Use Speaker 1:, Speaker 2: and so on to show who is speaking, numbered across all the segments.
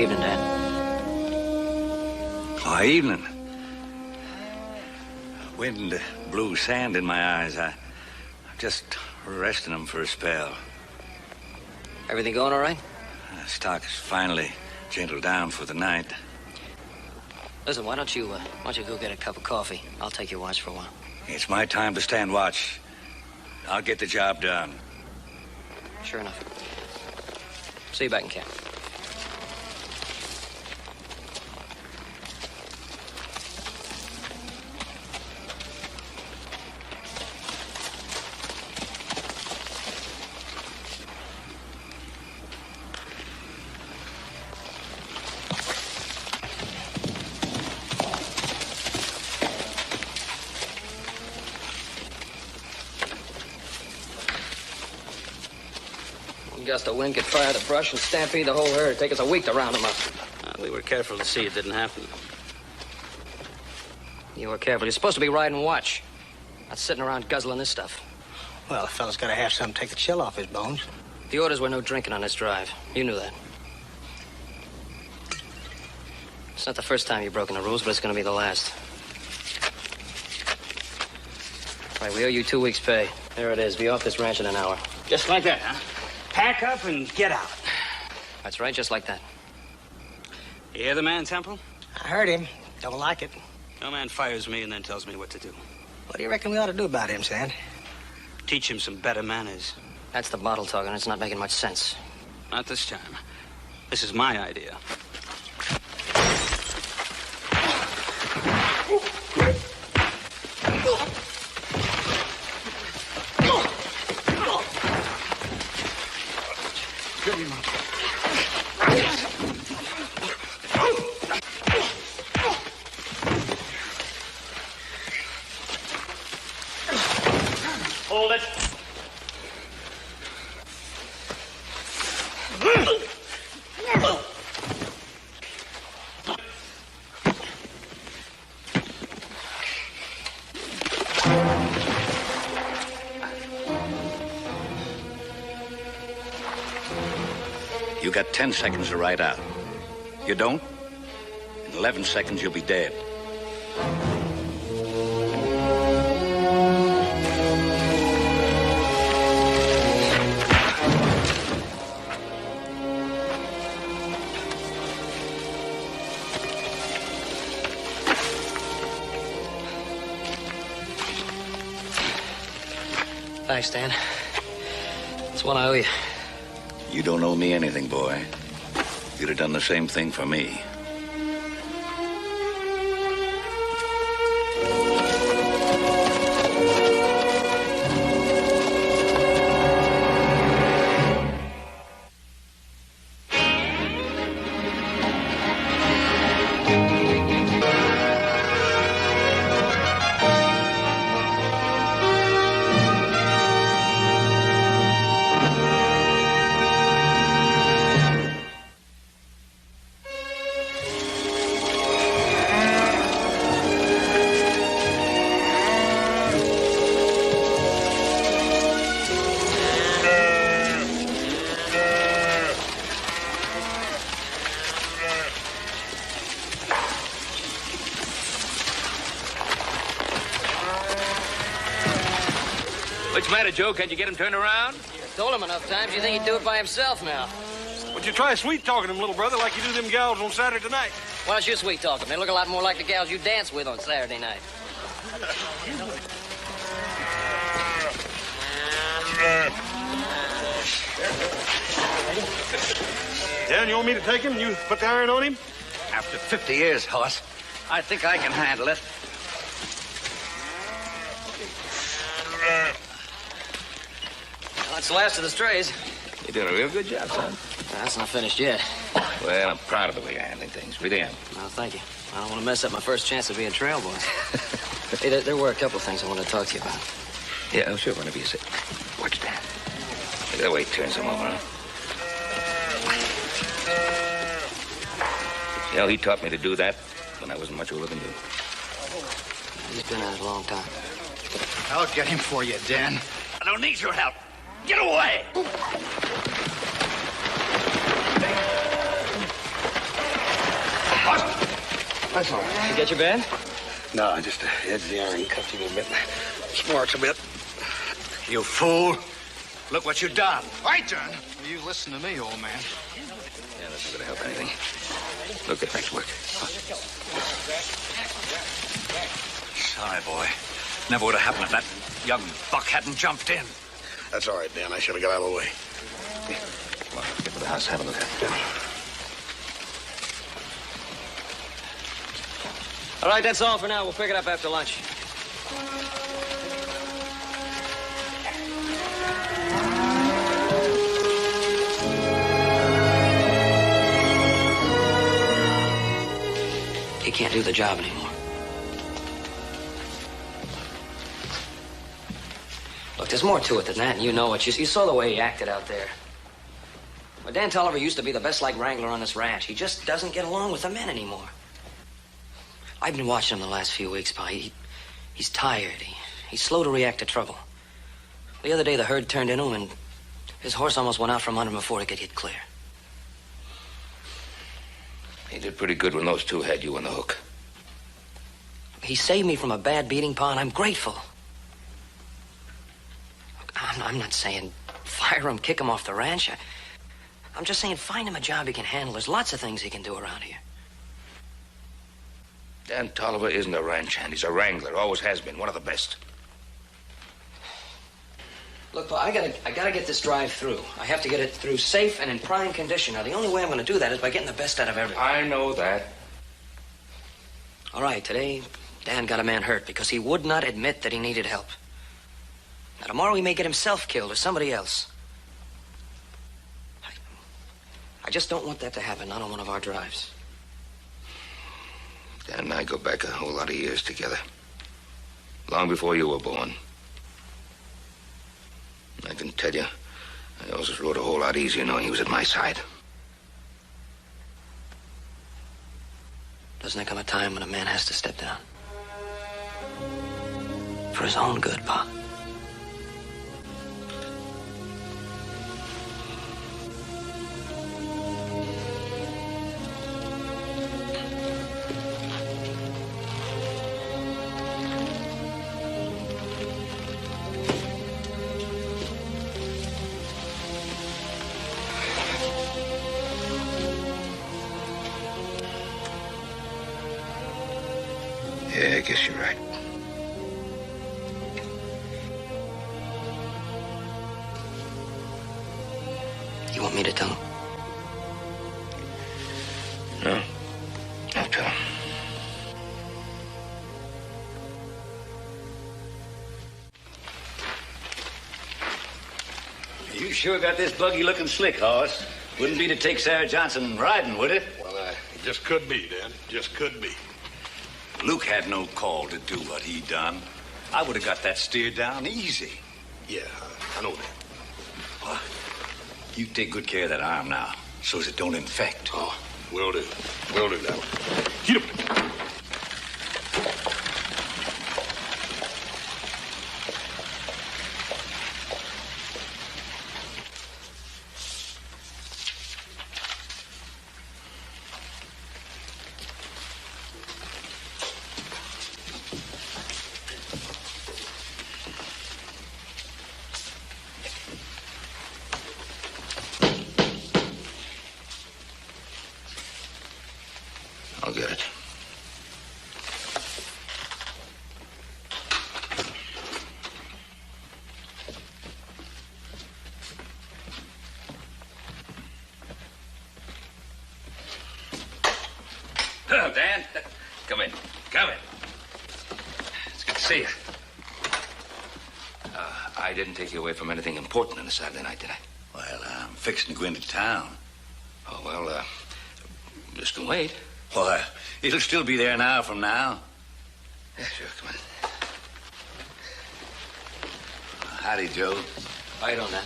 Speaker 1: Evening, Dan.
Speaker 2: Oh, evening. Wind blew sand in my eyes. I'm just resting them for a spell.
Speaker 1: Everything going all right?
Speaker 2: Stock is finally gentled down for the night.
Speaker 1: Listen, why don't you go get a cup of coffee? I'll take your watch for a while.
Speaker 2: It's my time to stand watch. I'll get the job done.
Speaker 1: Sure enough. See you back in camp. Gust of wind could fire the brush and stampede the whole herd. It'd take us a week to round them up.
Speaker 3: We were careful to see it didn't happen.
Speaker 1: You were careful. You're supposed to be riding watch, not sitting around guzzling this stuff.
Speaker 4: Well, the fella's got to have something to take the chill off his bones.
Speaker 1: The orders were no drinking on this drive. You knew that. It's not the first time you've broken the rules, but it's going to be the last. All right, we owe you 2 weeks' pay. There it is. Be off this ranch in an hour.
Speaker 3: Just like that, huh? Pack up and get out.
Speaker 1: That's right, just like that.
Speaker 3: You hear the man, Temple?
Speaker 4: I heard him. Don't like it.
Speaker 3: No man fires me and then tells me what to do.
Speaker 4: What do you reckon we ought to do about him, Sand?
Speaker 3: Teach him some better manners.
Speaker 1: That's the bottle talk, and it's not making much sense.
Speaker 3: Not this time. This is my idea. Hold it.
Speaker 2: You got 10 seconds to ride out. You don't? In 11 seconds, you'll be dead.
Speaker 1: Thanks, Dan. It's one I owe you.
Speaker 2: You don't owe me anything, boy. You'd have done the same thing for me.
Speaker 5: What's the matter, Joe? Can't you get him turned around?
Speaker 1: Told him enough times. You think he'd do it by himself now?
Speaker 6: Would you try sweet-talking him, little brother, like you do them gals on Saturday night?
Speaker 1: Why don't you sweet-talk them? They look a lot more like the gals you dance with on Saturday night.
Speaker 6: Dan, you want me to take him? You put the iron on him?
Speaker 2: After 50 years, Hoss, I think I can handle it.
Speaker 1: Well, that's the last of the strays.
Speaker 5: You're doing a real good job, son.
Speaker 1: That's not finished yet.
Speaker 5: Well, I'm proud of the way you're handling things. Really am.
Speaker 1: No, thank you. I don't want to mess up my first chance of being trail boy. Hey, there were a couple of things I wanted to talk to you about.
Speaker 5: Yeah, oh, sure, whenever you say. Watch that. Look at that way he turns him over, huh? You know, he taught me to do that when I wasn't much older than you.
Speaker 1: He's been at it a long time.
Speaker 7: I'll get him for you, Dan.
Speaker 5: I don't need your help. Get away!
Speaker 6: That's all right.
Speaker 1: You get your band?
Speaker 6: No, I just edged the iron, cut you a bit. Sparks a bit. You fool. Look what you done.
Speaker 7: Right, John. You listen to me, old man.
Speaker 5: Yeah, that's not gonna help anything. Look, get back to work.
Speaker 2: Sorry, boy. Never would have happened if that young buck hadn't jumped in.
Speaker 6: That's all right, Dan. I should have got out of the way.
Speaker 5: Come on, let's get to the house, have a look at it.
Speaker 1: All right, that's all for now. We'll pick it up after lunch. He can't do the job anymore. Look, there's more to it than that, and you know it. You saw the way he acted out there. Well, Dan Tolliver used to be the best-liked wrangler on this ranch. He just doesn't get along with the men anymore. I've been watching him the last few weeks, Pa. He's tired. He's slow to react to trouble. The other day, the herd turned into him, and his horse almost went out from under him before it could get clear.
Speaker 5: He did pretty good when those two had you on the hook.
Speaker 1: He saved me from a bad beating, Pa, and I'm grateful. Look, I'm not saying fire him, kick him off the ranch. I'm just saying find him a job he can handle. There's lots of things he can do around here.
Speaker 5: Dan Tolliver isn't a ranch hand. He's a wrangler. Always has been. One of the best.
Speaker 1: Look, Pa, I gotta get this drive through. I have to get it through safe and in prime condition. Now, the only way I'm gonna do that is by getting the best out of everyone.
Speaker 5: I know that.
Speaker 1: All right, today, Dan got a man hurt because he would not admit that he needed help. Now, tomorrow he may get himself killed or somebody else. I just don't want that to happen, not on one of our drives.
Speaker 5: Dan and I go back a whole lot of years together. Long before you were born. I can tell you, I always rode a whole lot easier knowing he was at my side.
Speaker 1: Doesn't there come a time when a man has to step down? For his own good, Pa.
Speaker 5: Yeah, I guess you're right.
Speaker 1: You want me to tell him?
Speaker 5: No. I'll tell him.
Speaker 2: You sure got this buggy looking slick, horse. Wouldn't be to take Sarah Johnson riding, would it?
Speaker 6: Well, it just could be, Dan. Just could be.
Speaker 2: Luke had no call to do what he done. I would have got that steer down easy.
Speaker 6: Yeah, I know that.
Speaker 2: Well, you take good care of that arm now, so as it don't infect.
Speaker 6: Oh, will do. Will do now. Get him.
Speaker 5: I'll get it. Oh, Dan. Come in. Come in. It's good to see you. I didn't take you away from anything important on the Saturday night, did I?
Speaker 2: Well, I'm fixing to go into town.
Speaker 5: Oh, well, just can wait.
Speaker 2: Why, it'll still be there an hour from now.
Speaker 5: Yeah, sure, come on.
Speaker 2: Howdy, Joe.
Speaker 1: Right on that.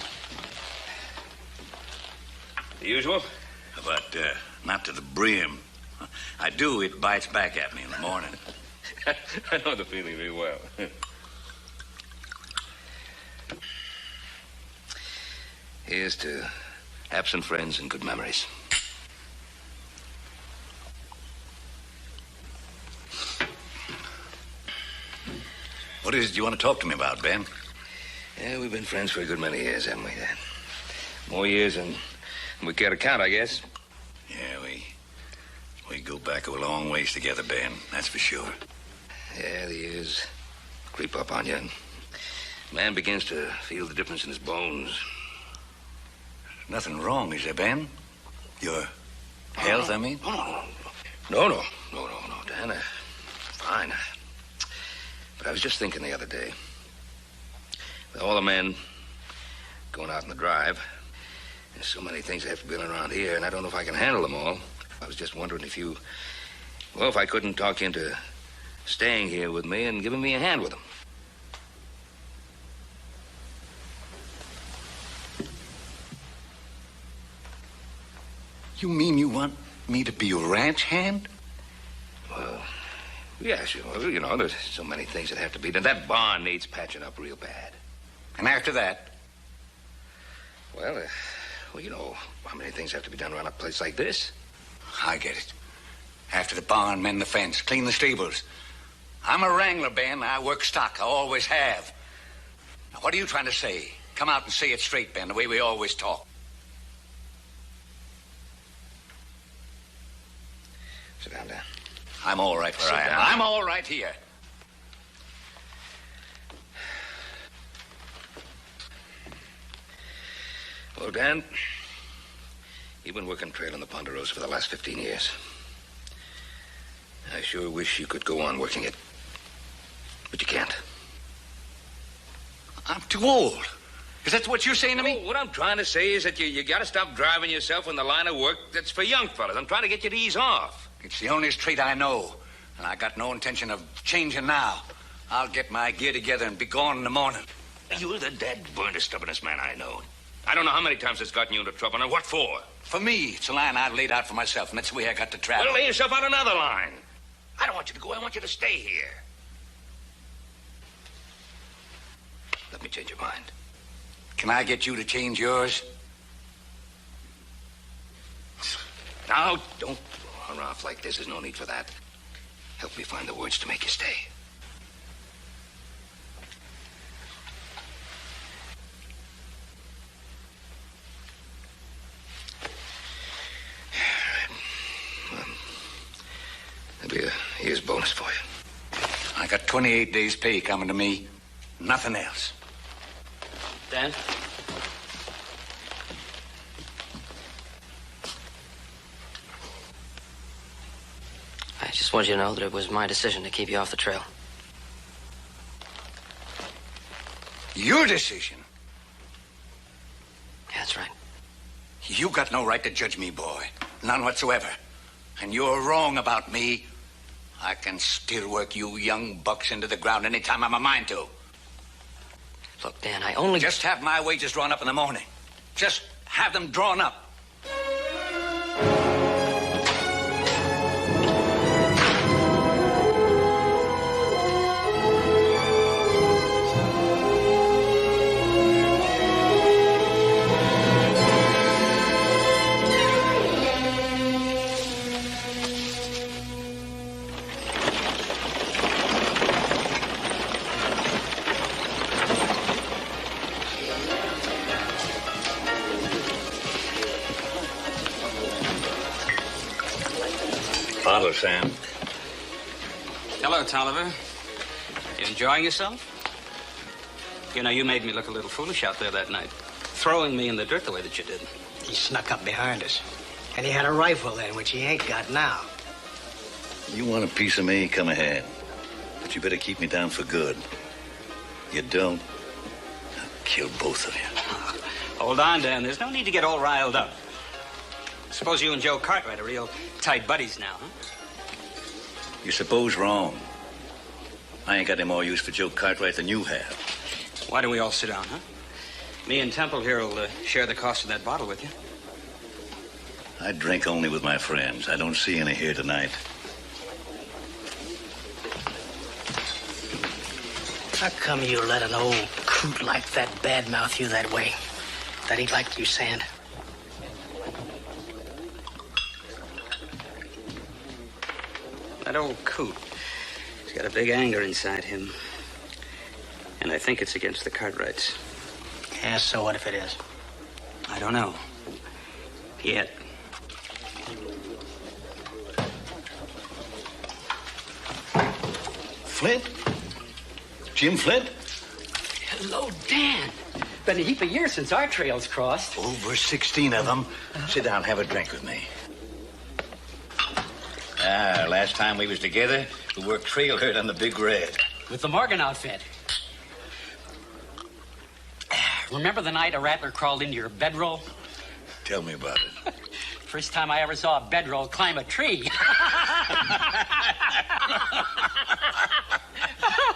Speaker 5: The usual?
Speaker 2: But not to the brim. I do, it bites back at me in the morning.
Speaker 5: I know the feeling very well. Here's to absent friends and good memories.
Speaker 2: What is it you want to talk to me about, Ben?
Speaker 5: Yeah, we've been friends for a good many years, haven't we, Dan? More years than we care to count, I guess.
Speaker 2: Yeah, we go back a long ways together, Ben. That's for sure.
Speaker 5: Yeah, the years creep up on you, and man begins to feel the difference in his bones.
Speaker 2: Nothing wrong, is there, Ben? Your health, I mean?
Speaker 5: No, Dan. Fine. But I was just thinking the other day. With all the men going out on the drive, there's so many things that have to be done around here, and I don't know if I can handle them all. I was just wondering if I couldn't talk you into staying here with me and giving me a hand with them.
Speaker 2: You mean you want me to be your ranch hand?
Speaker 5: Well, yeah, sure. Well, you know, there's so many things that have to be done. That barn needs patching up real bad.
Speaker 2: And after that?
Speaker 5: Well, you know how many things have to be done around a place like this.
Speaker 2: I get it. After the barn, mend the fence, clean the stables. I'm a wrangler, Ben. I work stock. I always have. Now, what are you trying to say? Come out and say it straight, Ben, the way we always talk.
Speaker 5: Sit down, Dan.
Speaker 2: I'm all right where I am. I'm all right here.
Speaker 5: Well, Dan, you've been working trail on the Ponderosa for the last 15 years. I sure wish you could go on working it. But you can't.
Speaker 2: I'm too old. Is that what you're saying to me?
Speaker 5: What I'm trying to say is that you got to stop driving yourself in the line of work that's for young fellas. I'm trying to get you to ease off.
Speaker 2: It's the only trait I know. And I got no intention of changing now. I'll get my gear together and be gone in the morning.
Speaker 5: You're the dead-burned, stubbornest man I know. I don't know how many times it's gotten you into trouble, and what for?
Speaker 2: For me, it's a line I've laid out for myself, and that's the way I got to travel.
Speaker 5: Well, lay yourself out another line. I don't want you to go. I want you to stay here. Let me change your mind.
Speaker 2: Can I get you to change yours?
Speaker 5: Now, don't run off like this. There's no need for that. Help me find the words to make you stay. There'll be a year's bonus for you.
Speaker 2: I got 28 days' pay coming to me. Nothing else.
Speaker 1: Dan? I just want you to know that it was my decision to keep you off the trail.
Speaker 2: Your decision?
Speaker 1: Yeah, that's right.
Speaker 2: You got no right to judge me, boy. None whatsoever. And you're wrong about me. I can still work you young bucks into the ground anytime I'm a mind to.
Speaker 1: Look, Dan, I only...
Speaker 2: Just have my wages drawn up in the morning. Just have them drawn up.
Speaker 5: Bottle, Sam.
Speaker 3: Hello, Tolliver. You enjoying yourself? You know, you made me look a little foolish out there that night, throwing me in the dirt the way that you did.
Speaker 4: He snuck up behind us. And he had a rifle then, which he ain't got now.
Speaker 2: You want a piece of me? Come ahead. But you better keep me down for good. You don't, I'll kill both of you.
Speaker 3: Hold on, Dan. There's no need to get all riled up. Suppose you and Joe Cartwright are real tight buddies now, huh?
Speaker 2: You suppose wrong. I ain't got any more use for Joe Cartwright than you have.
Speaker 3: Why don't we all sit down, huh? Me and Temple here will share the cost of that bottle with you.
Speaker 2: I drink only with my friends. I don't see any here tonight.
Speaker 4: How come you let an old coot like that badmouth you that way? That he liked you, Sand?
Speaker 3: That old coot. He's got a big anger inside him. And I think it's against the Cartwrights.
Speaker 4: Yeah, so what if it is?
Speaker 3: I don't know. Yet.
Speaker 2: Flint? Jim Flint?
Speaker 4: Hello, Dan. Been a heap of years since our trails crossed.
Speaker 2: Over 16 of them. Sit down, have a drink with me. Last time we was together, we worked trail herd on the Big Red.
Speaker 4: With the Morgan outfit. Remember the night a rattler crawled into your bedroll?
Speaker 2: Tell me about it.
Speaker 4: First time I ever saw a bedroll climb a tree.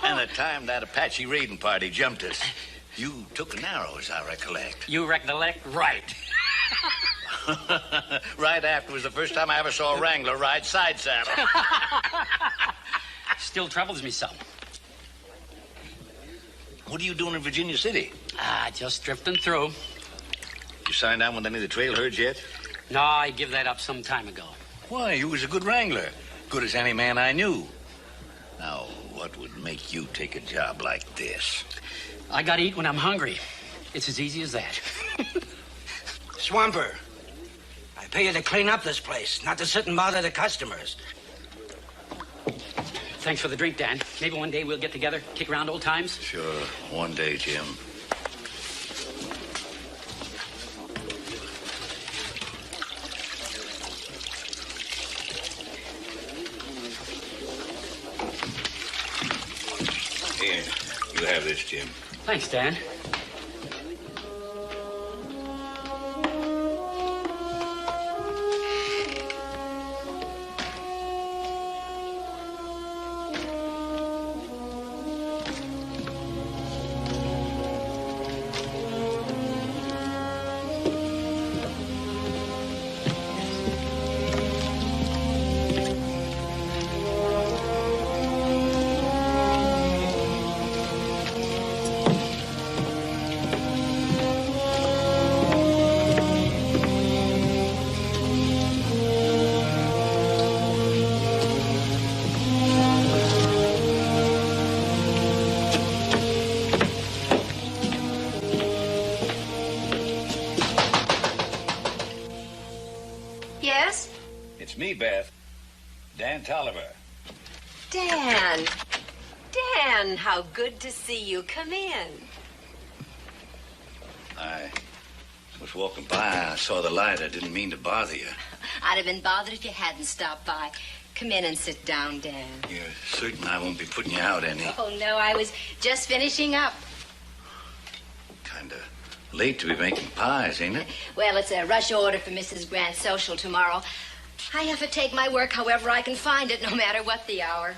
Speaker 2: And the time that Apache raiding party jumped us. You took an arrow, as I recollect.
Speaker 4: You recollect? Right.
Speaker 2: Right after was the first time I ever saw a wrangler ride side saddle.
Speaker 4: Still troubles me some.
Speaker 2: What are you doing in Virginia City?
Speaker 4: Just drifting through.
Speaker 2: You signed on with any of the trail herds yet?
Speaker 4: No, I give that up some time ago.
Speaker 2: Why, you was a good wrangler. Good as any man I knew. Now, what would make you take a job like this?
Speaker 4: I gotta eat when I'm hungry. It's as easy as that.
Speaker 6: Swamper, I pay you to clean up this place, not to sit and bother the customers.
Speaker 4: Thanks for the drink, Dan. Maybe one day we'll get together, kick around old times.
Speaker 2: Sure, one day, Jim. Here, you have this, Jim.
Speaker 4: Thanks, Dan.
Speaker 8: Yes?
Speaker 2: It's me, Beth. Dan Tolliver.
Speaker 8: Dan. Dan, how good to see you. Come in.
Speaker 2: I was walking by. I saw the light. I didn't mean to bother you.
Speaker 8: I'd have been bothered if you hadn't stopped by. Come in and sit down, Dan.
Speaker 2: You're certain I won't be putting you out any?
Speaker 8: Oh, no, I was just finishing up.
Speaker 2: Kinda late to be making pies, ain't it?
Speaker 8: Well, it's a rush order for Mrs. Grant's social tomorrow. I have to take my work however I can find it, no matter what the hour.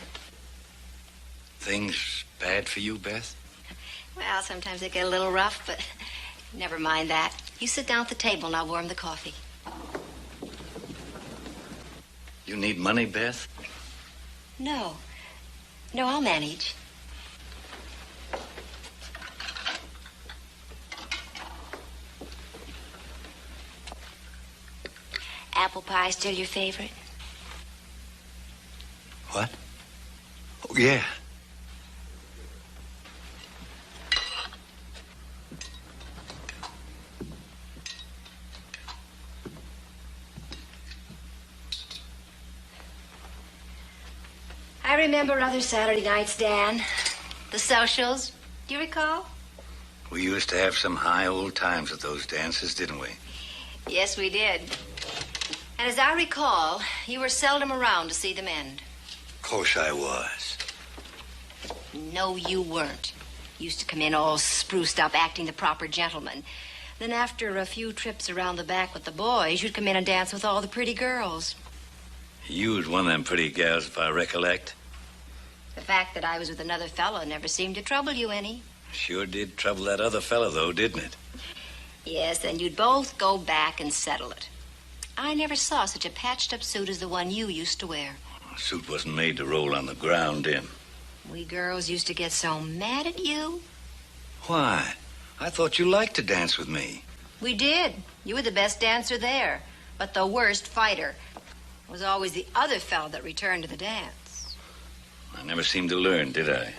Speaker 2: Things bad for you, Beth?
Speaker 8: Well, sometimes they get a little rough, but never mind that. You sit down at the table and I'll warm the coffee.
Speaker 2: You need money, Beth?
Speaker 8: No. No, I'll manage. Apple pie still your favorite?
Speaker 2: What? Oh, yeah.
Speaker 8: I remember other Saturday nights, Dan. The socials. Do you recall?
Speaker 2: We used to have some high old times at those dances, didn't we?
Speaker 8: Yes, we did. And as I recall, you were seldom around to see them end.
Speaker 2: Of course I was.
Speaker 8: No, you weren't. You used to come in all spruced up, acting the proper gentleman. Then after a few trips around the back with the boys, you'd come in and dance with all the pretty girls.
Speaker 2: You was one of them pretty gals, if I recollect.
Speaker 8: The fact that I was with another fellow never seemed to trouble you any.
Speaker 2: Sure did trouble that other fellow, though, didn't it?
Speaker 8: Yes, then you'd both go back and settle it. I never saw such a patched-up suit as the one you used to wear.
Speaker 2: The suit wasn't made to roll on the ground in.
Speaker 8: We girls used to get so mad at you.
Speaker 2: Why? I thought you liked to dance with me.
Speaker 8: We did. You were the best dancer there, but the worst fighter. It was always the other fellow that returned to the dance.
Speaker 2: I never seemed to learn, did I?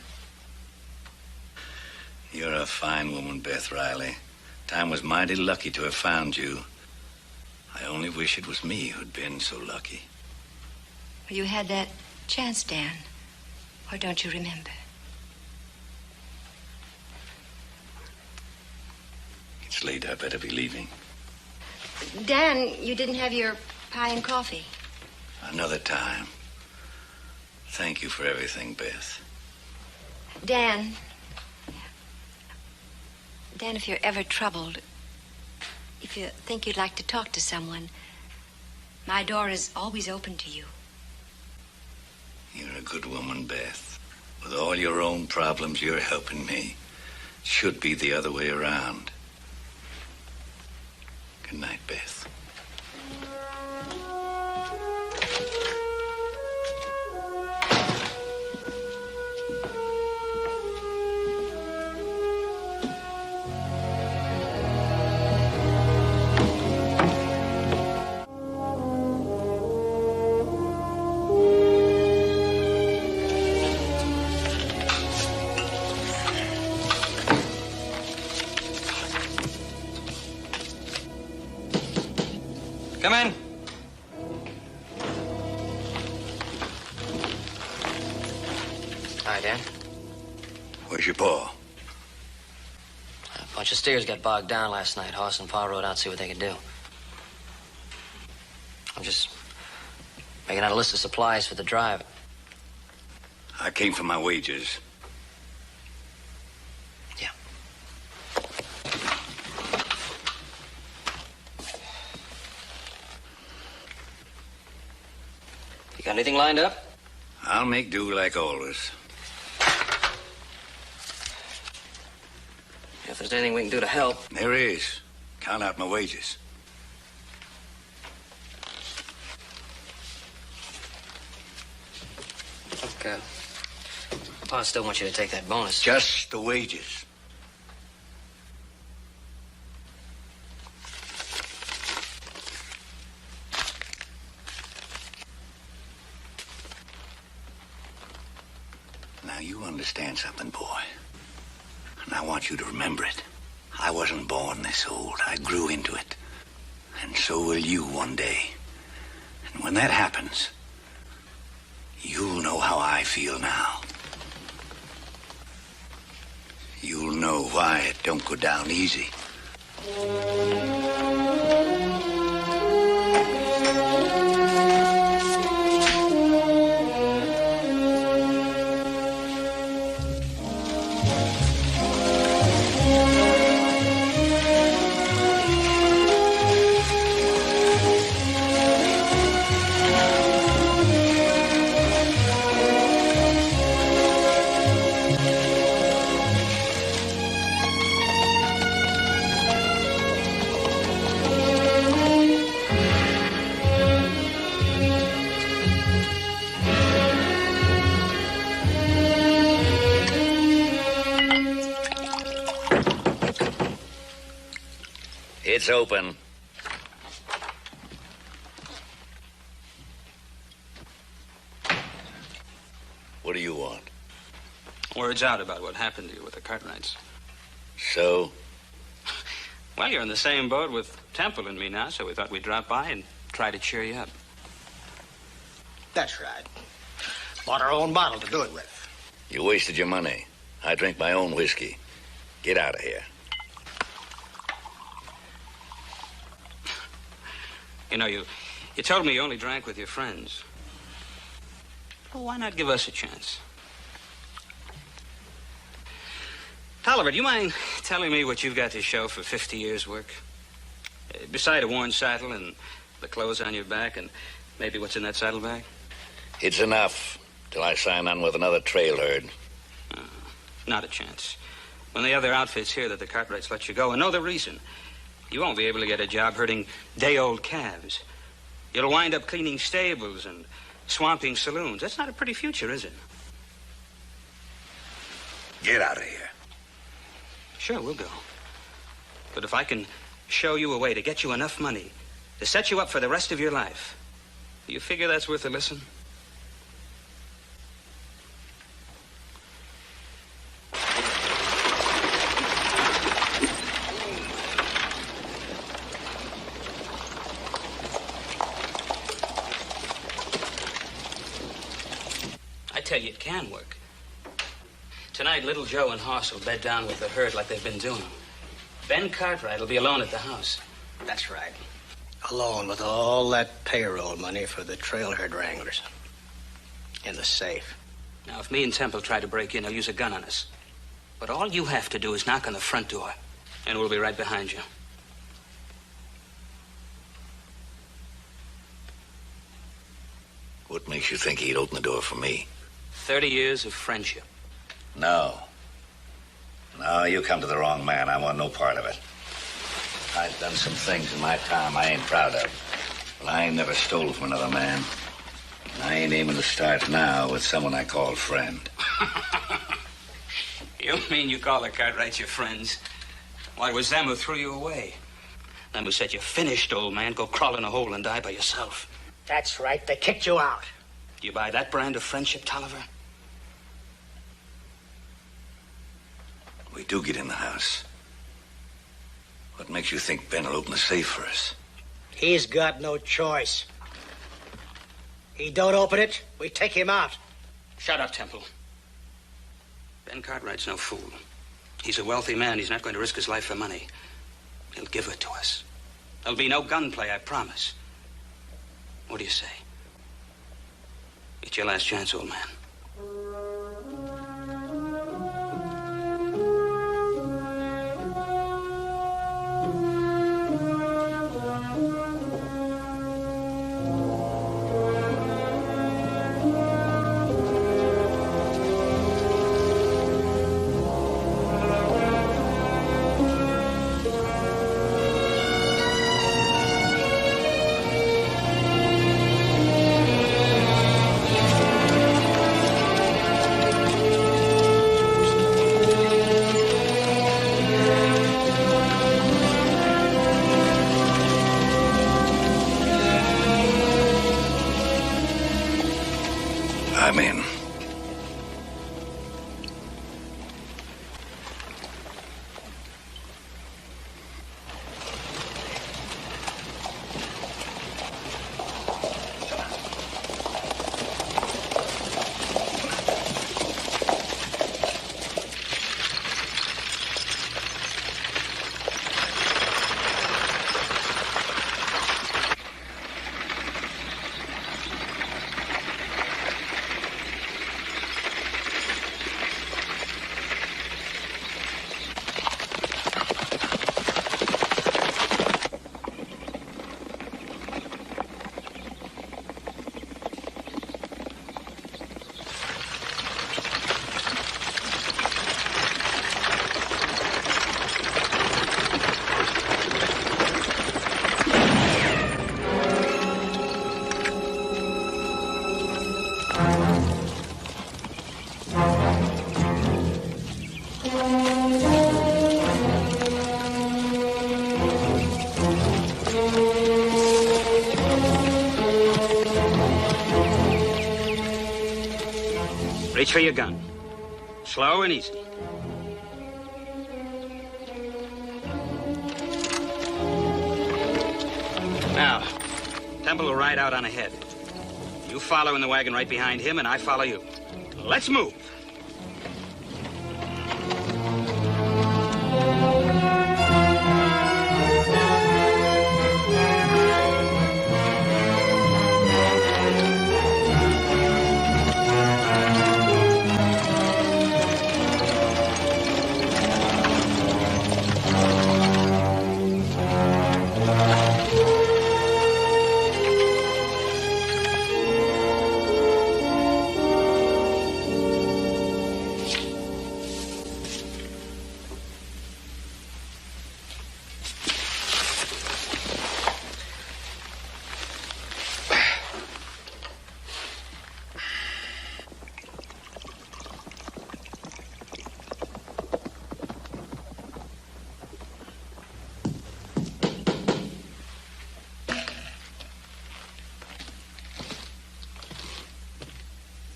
Speaker 2: You're a fine woman, Beth Riley. Time was mighty lucky to have found you. I only wish it was me who'd been so lucky.
Speaker 8: Well, you had that chance, Dan. Or don't you remember?
Speaker 2: It's late. I better be leaving.
Speaker 8: Dan, you didn't have your pie and coffee.
Speaker 2: Another time. Thank you for everything, Beth.
Speaker 8: Dan, if you're ever troubled, if you think you'd like to talk to someone, my door is always open to you.
Speaker 2: You're a good woman, Beth. With all your own problems, you're helping me. It should be the other way around. Good night, Beth.
Speaker 1: Come in. Hi, Dan.
Speaker 2: Where's your pa?
Speaker 1: A bunch of steers got bogged down last night. Hoss and Pa rode out to see what they could do. I'm just making out a list of supplies for the drive.
Speaker 2: I came for my wages.
Speaker 1: Yeah. You got anything lined up?
Speaker 2: I'll make do like always.
Speaker 1: If there's anything we can do to help.
Speaker 2: There is. Count out my wages.
Speaker 1: Look, Pa still wants you to take that bonus.
Speaker 2: Just the wages. Now, you understand something, boy. And I want you to remember it. I wasn't born this old. I grew into it. And so will you one day. And when that happens, you'll know how I feel now. You'll know why it don't go down easy. It's open. What do you want?
Speaker 3: Word's out about what happened to you with the Cartwrights.
Speaker 2: So?
Speaker 3: Well, you're in the same boat with Temple and me now, so we thought we'd drop by and try to cheer you up.
Speaker 4: That's right. Bought our own bottle to do it with.
Speaker 2: You wasted your money. I drink my own whiskey. Get out of here.
Speaker 3: You know, you told me you only drank with your friends. Well, why not give us a chance? Tolliver, do you mind telling me what you've got to show for 50 years' work? Beside a worn saddle and the clothes on your back and maybe what's in that saddlebag?
Speaker 2: It's enough till I sign on with another trail herd.
Speaker 3: Not a chance. When the other outfits hear that the Cartwrights let you go and know the reason, you won't be able to get a job herding day-old calves. You'll wind up cleaning stables and swamping saloons. That's not a pretty future, is it?
Speaker 2: Get out of here.
Speaker 3: Sure, we'll go. But if I can show you a way to get you enough money to set you up for the rest of your life, do you figure that's worth a listen? tell you it can work. Tonight, Little Joe and Hoss will bed down with the herd like they've been doing. Ben Cartwright will be alone at the house.
Speaker 4: That's right. Alone with all that payroll money for the trailhead wranglers. In the safe.
Speaker 3: Now, if me and Temple try to break in, they'll use a gun on us. But all you have to do is knock on the front door, and we'll be right behind you.
Speaker 2: What makes you think he'd open the door for me?
Speaker 3: 30 years of friendship.
Speaker 2: No. No, you come to the wrong man. I want no part of it. I've done some things in my time I ain't proud of. But I ain't never stole from another man. And I ain't aiming to start now with someone I call friend.
Speaker 3: You mean you call the Cartwrights your friends? Why, it was them who threw you away. Them who said, "You finished, old man. Go crawl in a hole and die by yourself."
Speaker 4: That's right. They kicked you out.
Speaker 3: Do you buy that brand of friendship, Tolliver?
Speaker 2: We do get in the house. What makes you think Ben will open the safe for us?
Speaker 4: He's got no choice. He don't open it, we take him out.
Speaker 3: Shut up, Temple. Ben Cartwright's no fool. He's a wealthy man. He's not going to risk his life for money. He'll give it to us. There'll be no gunplay, I promise. What do you say? It's your last chance, old man.
Speaker 2: I'm in.
Speaker 3: Reach for your gun. Slow and easy. Now, Temple will ride out on ahead. You follow in the wagon right behind him, and I follow you. Let's move.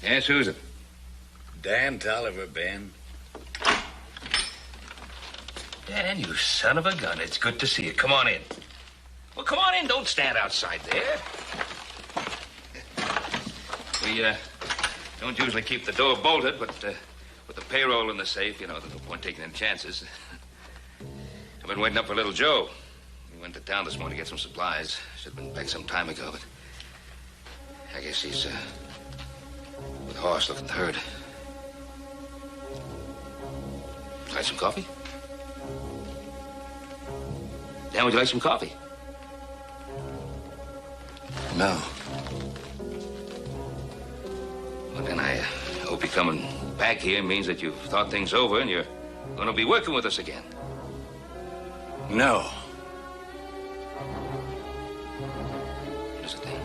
Speaker 2: Yes, who's it? Dan Tolliver, Ben.
Speaker 5: Dan, you son of a gun. It's good to see you. Come on in. Well, come on in. Don't stand outside there. Don't usually keep the door bolted, but with the payroll in the safe, you know, there's no point taking any chances. I've been waiting up for little Joe. He went to town this morning to get some supplies. Should have been back some time ago, but I guess he's with the horse looking the herd. Would you like some coffee? Dan, would you like some coffee?
Speaker 2: No.
Speaker 5: Well, then I hope you coming back here means that you've thought things over and you're going to be working with us again.
Speaker 2: No.
Speaker 5: What is it then?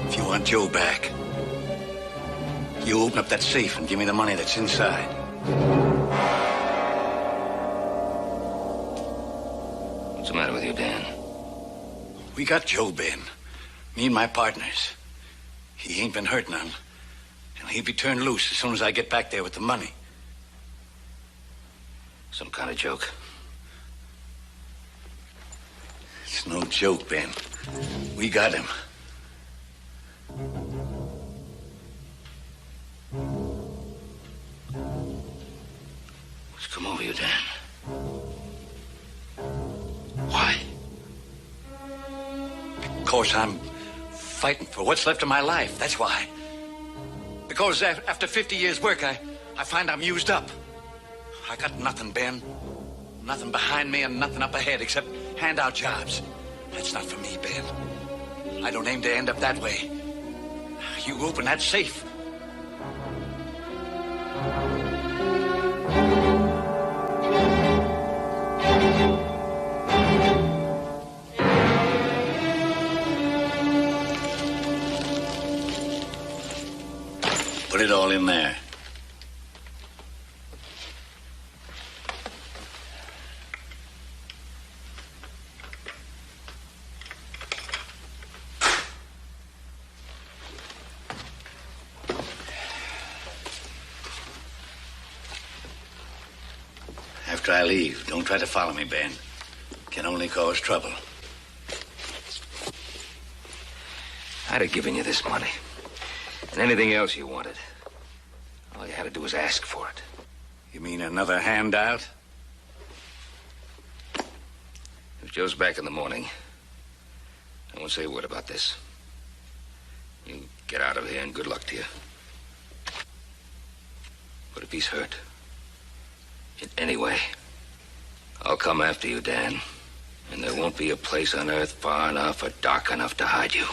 Speaker 2: If you want Joe back, you open up that safe and give me the money that's inside.
Speaker 5: What's the matter with you, Dan?
Speaker 2: We got Joe, Ben. Me and my partners. He ain't been hurt none. And he'll be turned loose as soon as I get back there with the money.
Speaker 5: Some kind of joke.
Speaker 2: It's no joke, Ben. We got him.
Speaker 5: What's come over you, Dan? Why?
Speaker 2: Because I'm fighting for what's left of my life. That's why. Because after 50 years' work, I find I'm used up. I got nothing, Ben. Nothing behind me and nothing up ahead except handout jobs. That's not for me, Ben. I don't aim to end up that way. You open that safe. Put it all in there. After I leave, don't try to follow me, Ben. Can only cause trouble.
Speaker 5: I'd have given you this money. And anything else you wanted. All you had to do was ask for it.
Speaker 2: You mean another handout?
Speaker 5: If Joe's back in the morning, I won't say a word about this. You get out of here and good luck to you. But if he's hurt, in any way, I'll come after you, Dan. And there won't be a place on earth far enough or dark enough to hide you.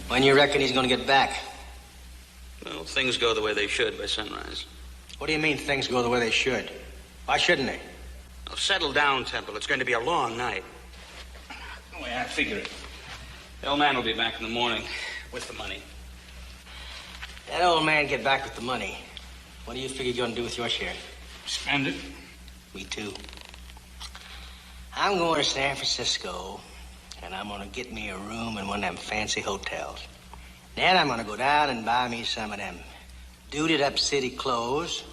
Speaker 4: When you reckon he's going to get back?
Speaker 3: Well, things go the way they should by sunrise.
Speaker 4: What do you mean things go the way they should? Why shouldn't they?
Speaker 3: Oh, settle down, Temple. It's going to be a long night.
Speaker 2: The way I figure it.
Speaker 3: The old man will be back in the morning with the money.
Speaker 4: That old man get back with the money. What do you figure you're going to do with your share?
Speaker 2: Spend it.
Speaker 4: Me too. I'm going to San Francisco, and I'm going to get me a room in one of them fancy hotels. Then I'm going to go down and buy me some of them duded-up city clothes.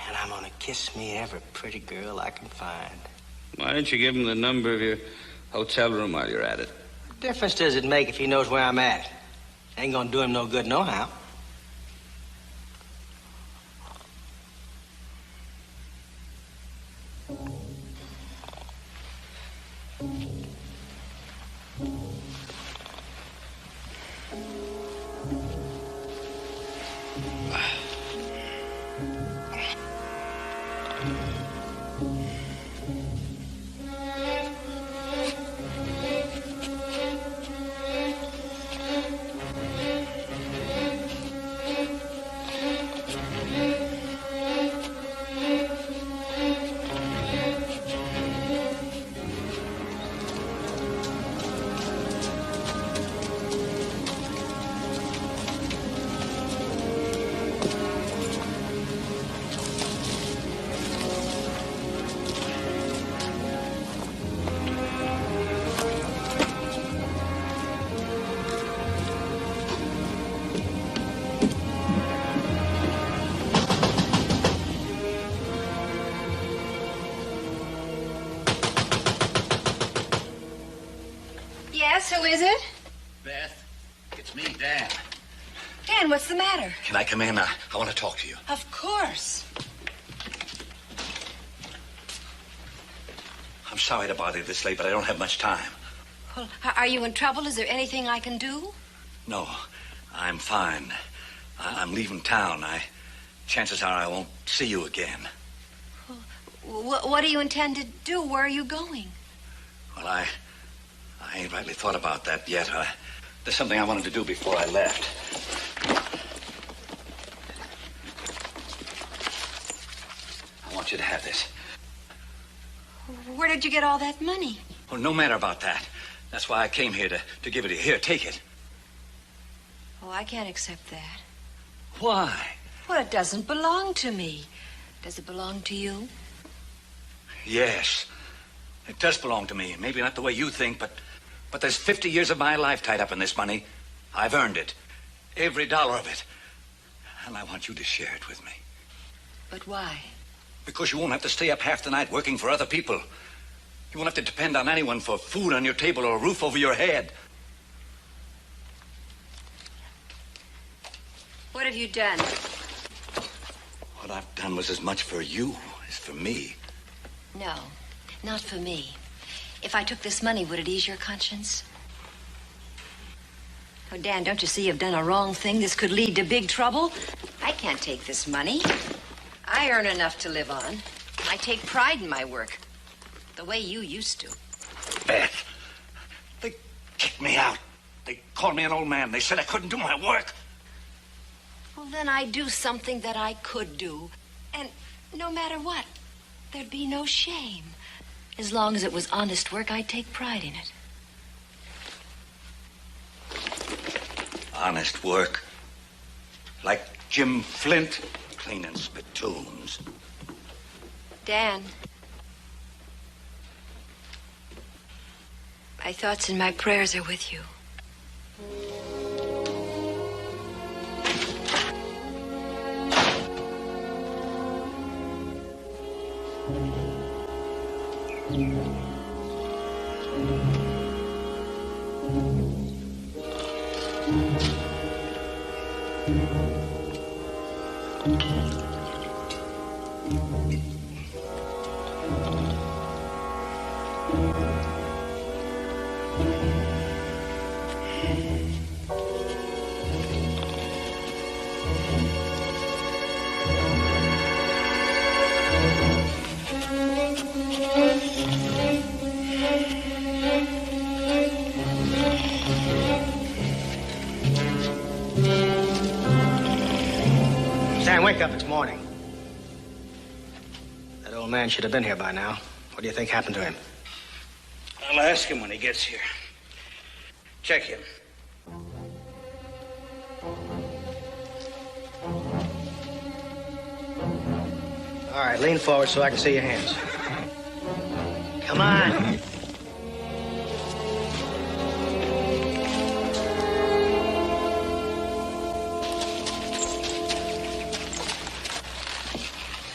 Speaker 4: And I'm going to kiss me every pretty girl I can find.
Speaker 3: Why don't you give him the number of your hotel room while you're at it?
Speaker 4: What difference does it make if he knows where I'm at? Ain't going to do him no good nohow.
Speaker 8: Yes, who is it?
Speaker 2: Beth, it's me, Dan.
Speaker 8: Dan, what's the matter?
Speaker 2: Can I come in? I want to talk to you.
Speaker 8: Of course.
Speaker 2: I'm sorry to bother you this late, but I don't have much time.
Speaker 8: Well, are you in trouble? Is there anything I can do?
Speaker 2: No, I'm fine. I'm leaving town. Chances are I won't see you again.
Speaker 8: Well, what do you intend to do? Where are you going?
Speaker 2: Well, I ain't rightly thought about that yet. There's something I wanted to do before I left. I want you to have this.
Speaker 8: Where did you get all that money?
Speaker 2: Well, no matter about that. That's why I came here to give it to you. Here, take it.
Speaker 8: Oh, I can't accept that.
Speaker 2: Why?
Speaker 8: Well, it doesn't belong to me. Does it belong to you?
Speaker 2: Yes. It does belong to me. Maybe not the way you think, but there's 50 years of my life tied up in this money. I've earned it. Every dollar of it. And I want you to share it with me.
Speaker 8: But why?
Speaker 2: Because you won't have to stay up half the night working for other people. You won't have to depend on anyone for food on your table or a roof over your head.
Speaker 8: What have you done?
Speaker 2: What I've done was as much for you as for me.
Speaker 8: No, not for me. If I took this money, would it ease your conscience? Oh, Dan, don't you see you've done a wrong thing? This could lead to big trouble. I can't take this money. I earn enough to live on. I take pride in my work, the way you used to.
Speaker 2: Beth, they kicked me out. They called me an old man. They said I couldn't do my work.
Speaker 8: Well, then I'd do something that I could do. And no matter what, there'd be no shame. As long as it was honest work, I'd take pride in it.
Speaker 2: Honest work. Like Jim Flint cleaning spittoons.
Speaker 8: Dan, my thoughts and my prayers are with you.
Speaker 4: Dan, wake up. It's morning. That old man should have been here by now. What do you think happened to him?
Speaker 3: I'll ask him when he gets here. Check him.
Speaker 4: All right, lean forward so I can see your hands. Come on.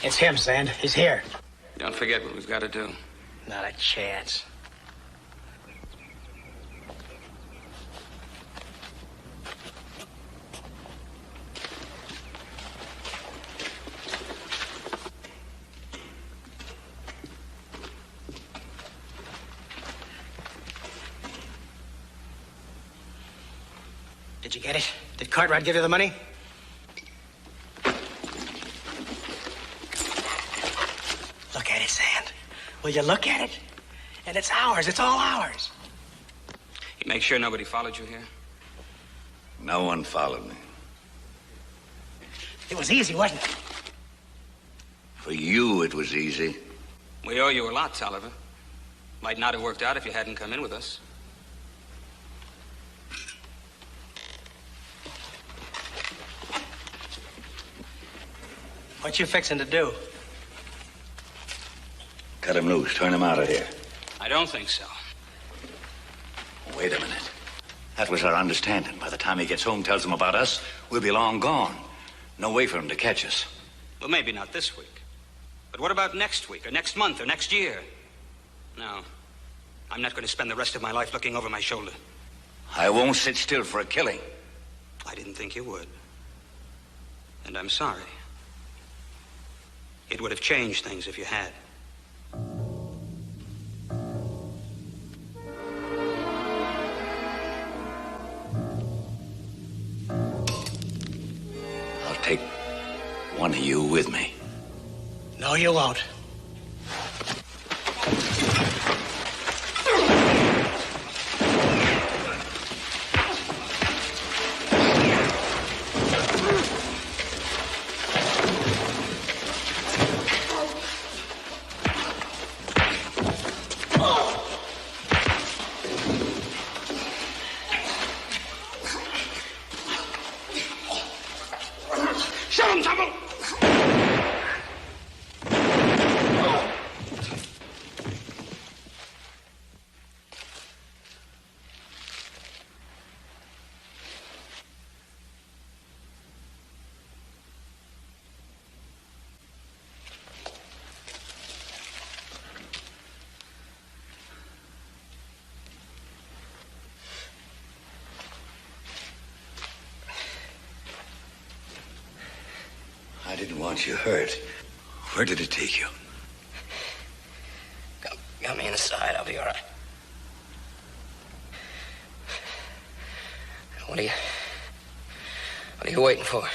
Speaker 4: It's him, Sand. He's here.
Speaker 3: Don't forget what we've got to do.
Speaker 4: Not a chance. Did you get it? Did Cartwright give you the money? Look at it, Sand. Will you look at it? And it's ours. It's all ours.
Speaker 3: You make sure nobody followed you here?
Speaker 2: No one followed me.
Speaker 4: It was easy, wasn't it?
Speaker 2: For you, it was easy.
Speaker 3: We owe you a lot, Tolliver. Might not have worked out if you hadn't come in with us.
Speaker 4: What you fixing to do?
Speaker 2: Cut him loose. Turn him out of here.
Speaker 3: I don't think so.
Speaker 2: Wait a minute. That was our understanding. By the time he gets home, tells them about us, we'll be long gone. No way for him to catch us.
Speaker 3: Well, maybe not this week. But what about next week, or next month, or next year? No. I'm not going to spend the rest of my life looking over my shoulder.
Speaker 2: I won't sit still for a killing.
Speaker 3: I didn't think you would. And I'm sorry. It would have changed things if you had.
Speaker 2: I'll take one of you with me.
Speaker 4: No, you won't.
Speaker 2: I didn't want you hurt. Where did it take you?
Speaker 1: Got me in the side. I'll be all right. What are you waiting for?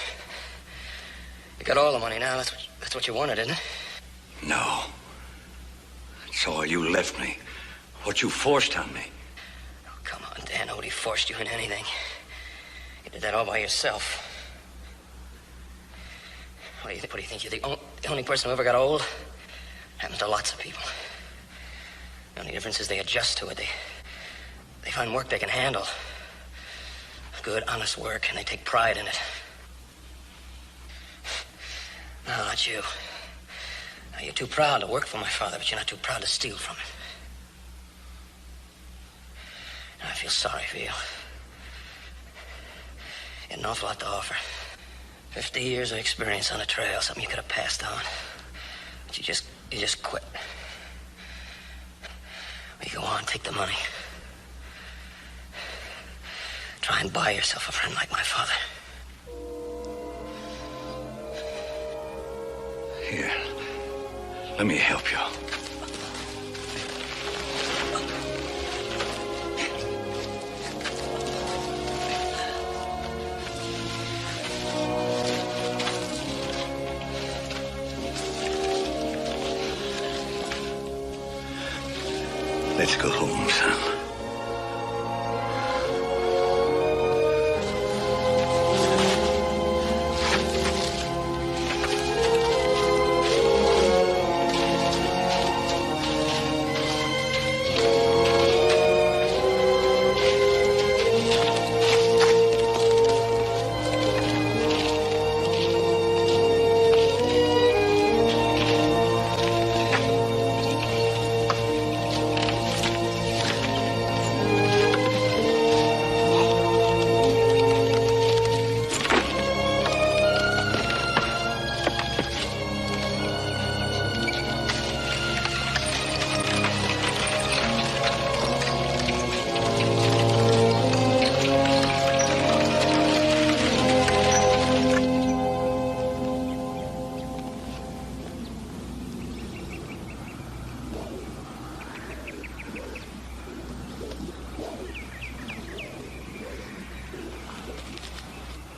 Speaker 1: You got all the money now. That's what you wanted, isn't it?
Speaker 2: No. It's all you left me. What you forced on me.
Speaker 1: Oh, come on, Dan. Nobody forced you into anything. You did that all by yourself. What do you think? You're the only person who ever got old? Happens to lots of people. The only difference is they adjust to it. They find work they can handle. Good, honest work, and they take pride in it. No, not you. Now, you're too proud to work for my father, but you're not too proud to steal from him. Now, I feel sorry for you. You had an awful lot to offer. 50 years of experience on the trail, something you could have passed on. But you just quit. Well, you go on, take the money. Try and buy yourself a friend like my father.
Speaker 2: Here, let me help you. Let's go home, son.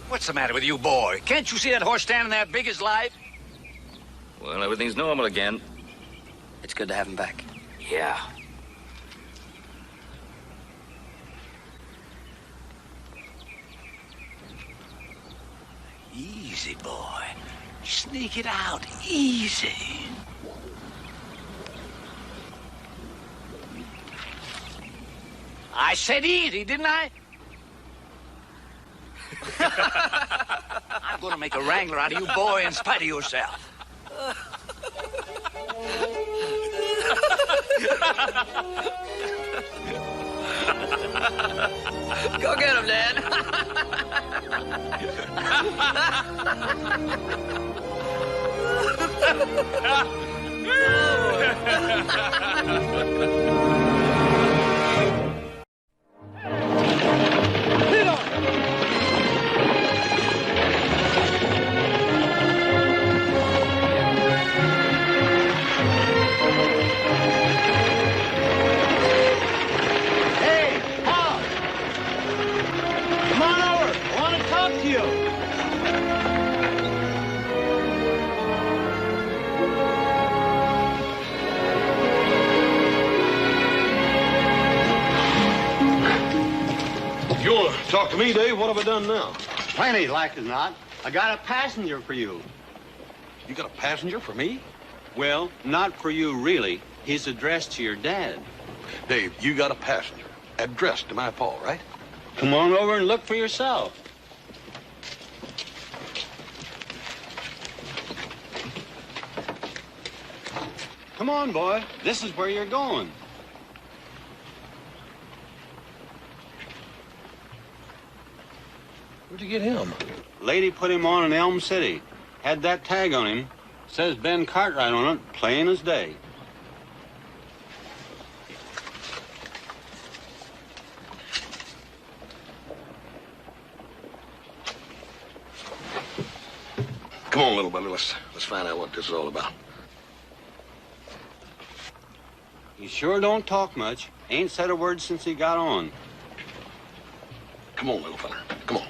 Speaker 2: What's the matter with you, boy? Can't you see that horse standing there big as life?
Speaker 5: Well, everything's normal again.
Speaker 1: It's good to have him back.
Speaker 5: Yeah. Easy, boy. Sneak it out. Easy. I said easy, didn't I? I'm going to make a wrangler out of you, boy, in spite of yourself.
Speaker 1: Go get him, Dad.
Speaker 9: Talk to me, Dave. What have I done now?
Speaker 10: Plenty, like as not. I got a passenger for you.
Speaker 9: You got a passenger for me?
Speaker 10: Well, not for you, really. He's addressed to your dad.
Speaker 9: Dave, you got a passenger addressed to my pa, right?
Speaker 10: Come on over and look for yourself. Come on, boy. This is where you're going.
Speaker 9: Where'd you get him?
Speaker 10: Lady put him on in Elm City. Had that tag on him. Says Ben Cartwright on it, plain as day.
Speaker 9: Come on, little buddy. Let's find out what this is all about.
Speaker 10: He sure don't talk much. Ain't said a word since he got on.
Speaker 9: Come on, little fella. Come on.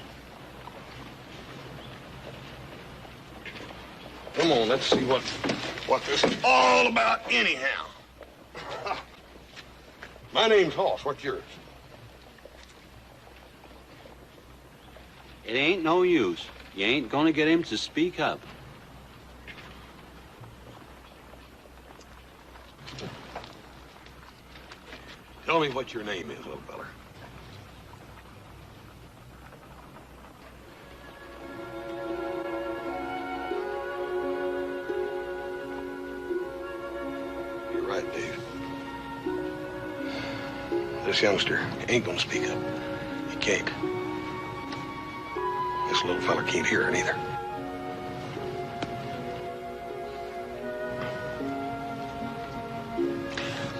Speaker 9: Come on, let's see what this is all about anyhow. My name's Hoss. What's yours?
Speaker 10: It ain't no use. You ain't gonna get him to speak up.
Speaker 9: Tell me what your name is, little fella. You're right, Dave. This youngster ain't gonna speak up. He can't. This little fella can't hear it either.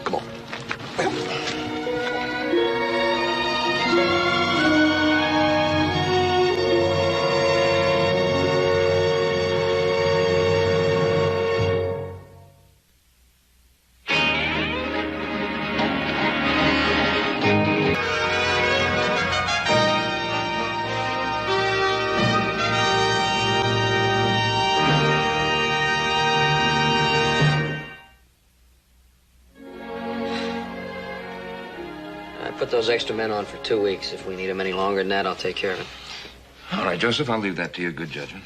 Speaker 9: Come on.
Speaker 1: Put those extra men on for 2 weeks. If we need them any longer than that, I'll take care of it.
Speaker 5: All right, Joseph, I'll leave that to your good judgment.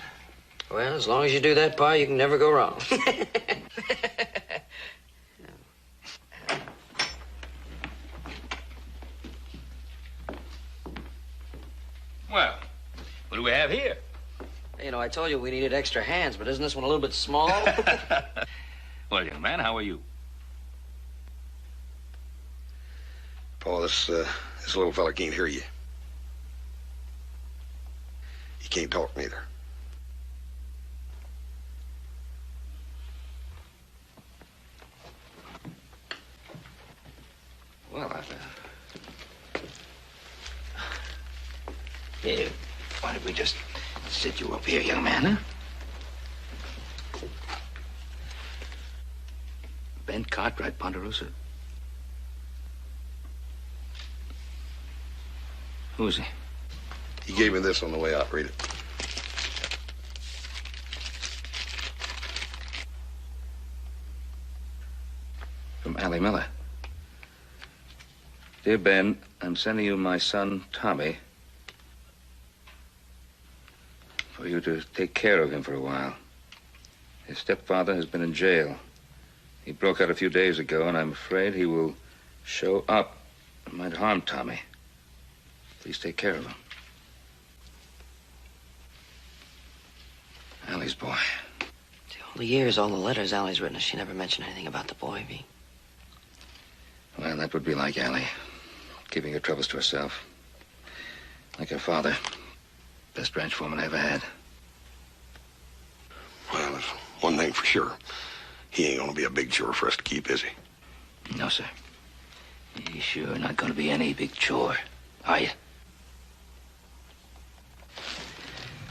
Speaker 1: Well, as long as you do that, Pa, you can never go wrong.
Speaker 5: Well, what do we have here?
Speaker 1: You know, I told you we needed extra hands, but isn't this one a little bit small?
Speaker 5: Well, young man, how are you?
Speaker 9: Paul, this little fella can't hear you. He can't talk neither.
Speaker 5: Well, yeah, why don't we just sit you up here, young man, huh? Ben Cartwright, Ponderosa. Who is he?
Speaker 9: He gave me this on the way out. Read it.
Speaker 5: Allie Miller. Dear Ben, I'm sending you my son, Tommy, for you to take care of him for a while. His stepfather has been in jail. He broke out a few days ago, and I'm afraid he will show up and might harm Tommy. Please take care of him. Allie's boy.
Speaker 1: All the years, all the letters Allie's written us, she never mentioned anything about the boy, V.
Speaker 5: Well, that would be like Allie, keeping her troubles to herself. Like her father, best ranch foreman I ever had.
Speaker 9: Well, there's one thing for sure. He ain't gonna be a big chore for us to keep, is he?
Speaker 5: No, sir. You sure not gonna be any big chore, are you?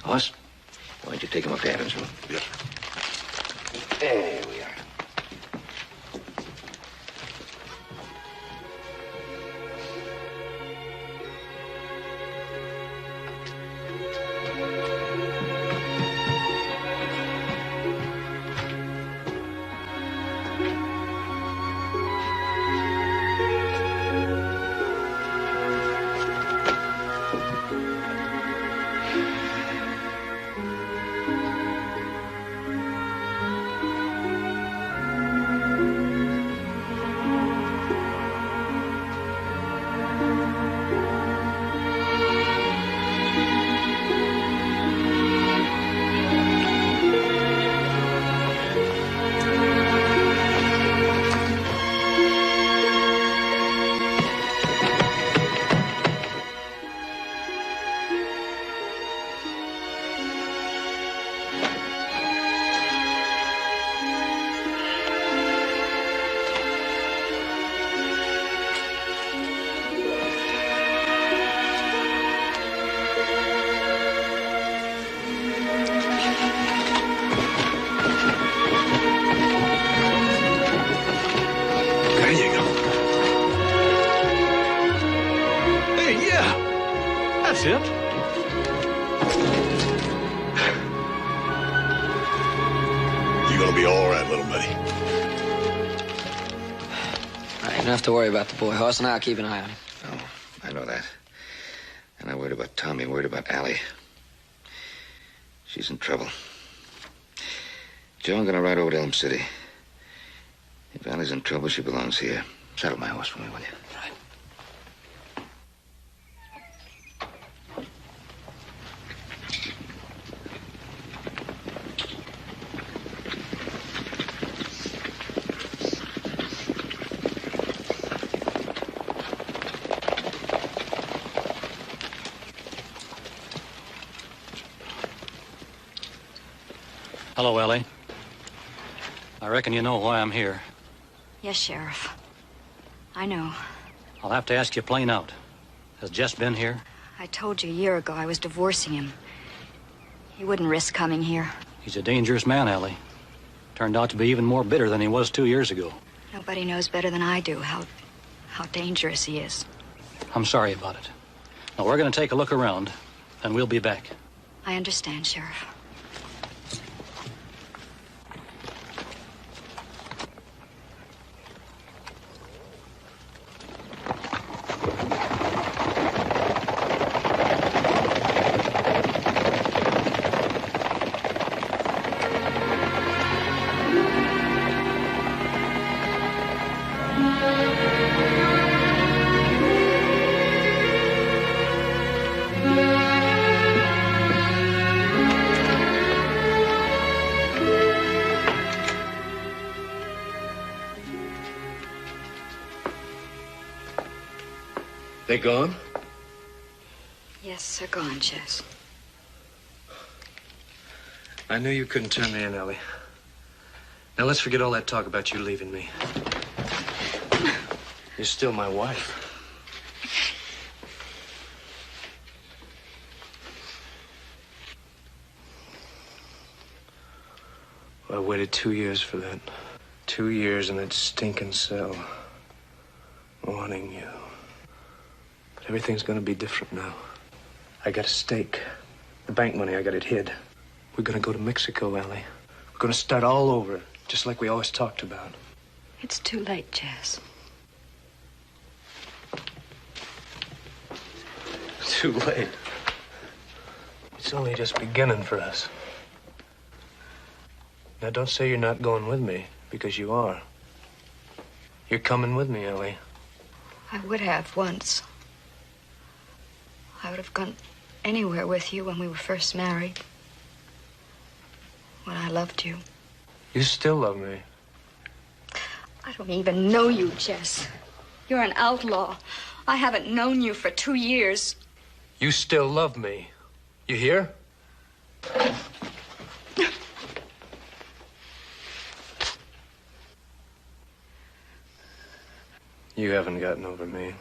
Speaker 5: Hoss, why don't you take him up to Adam's room?
Speaker 9: Yes, sir.
Speaker 5: There we are.
Speaker 1: You don't have to worry about the boy, Hoss, and I'll keep an eye on him.
Speaker 5: Oh, I know that. And I'm worried about Tommy, I'm worried about Allie. She's in trouble. Joe, I'm gonna ride over to Elm City. If Allie's in trouble, she belongs here. Saddle my horse for me, will you?
Speaker 1: Right.
Speaker 11: Hello, Ellie. I reckon you know why I'm here.
Speaker 8: Yes, Sheriff. I know.
Speaker 11: I'll have to ask you plain out. Has Jess been here?
Speaker 8: I told you a year ago I was divorcing him. He wouldn't risk coming here.
Speaker 11: He's a dangerous man, Ellie. Turned out to be even more bitter than he was 2 years ago.
Speaker 8: Nobody knows better than I do how dangerous he is.
Speaker 11: I'm sorry about it. Now, we're going to take a look around, and we'll be back.
Speaker 8: I understand, Sheriff.
Speaker 6: They gone?
Speaker 8: Yes, they're gone, Jess.
Speaker 6: I knew you couldn't turn me in, Ellie. Now let's forget all that talk about you leaving me. You're still my wife. I waited 2 years for that. 2 years in that stinking cell. Wanting you. But everything's gonna be different now. I got a stake. The bank money, I got it hid. We're gonna go to Mexico, Ellie. We're gonna start all over, just like we always talked about.
Speaker 12: It's too late, Jess.
Speaker 6: Too late. It's only just beginning for us. Now, don't say you're not going with me, because you are. You're coming with me, Ellie.
Speaker 12: I would have once. I would have gone anywhere with you when we were first married. When I loved you.
Speaker 6: You still love me.
Speaker 12: I don't even know you, Jess. You're an outlaw. I haven't known you for 2 years.
Speaker 6: You still love me. You hear? You haven't gotten over me.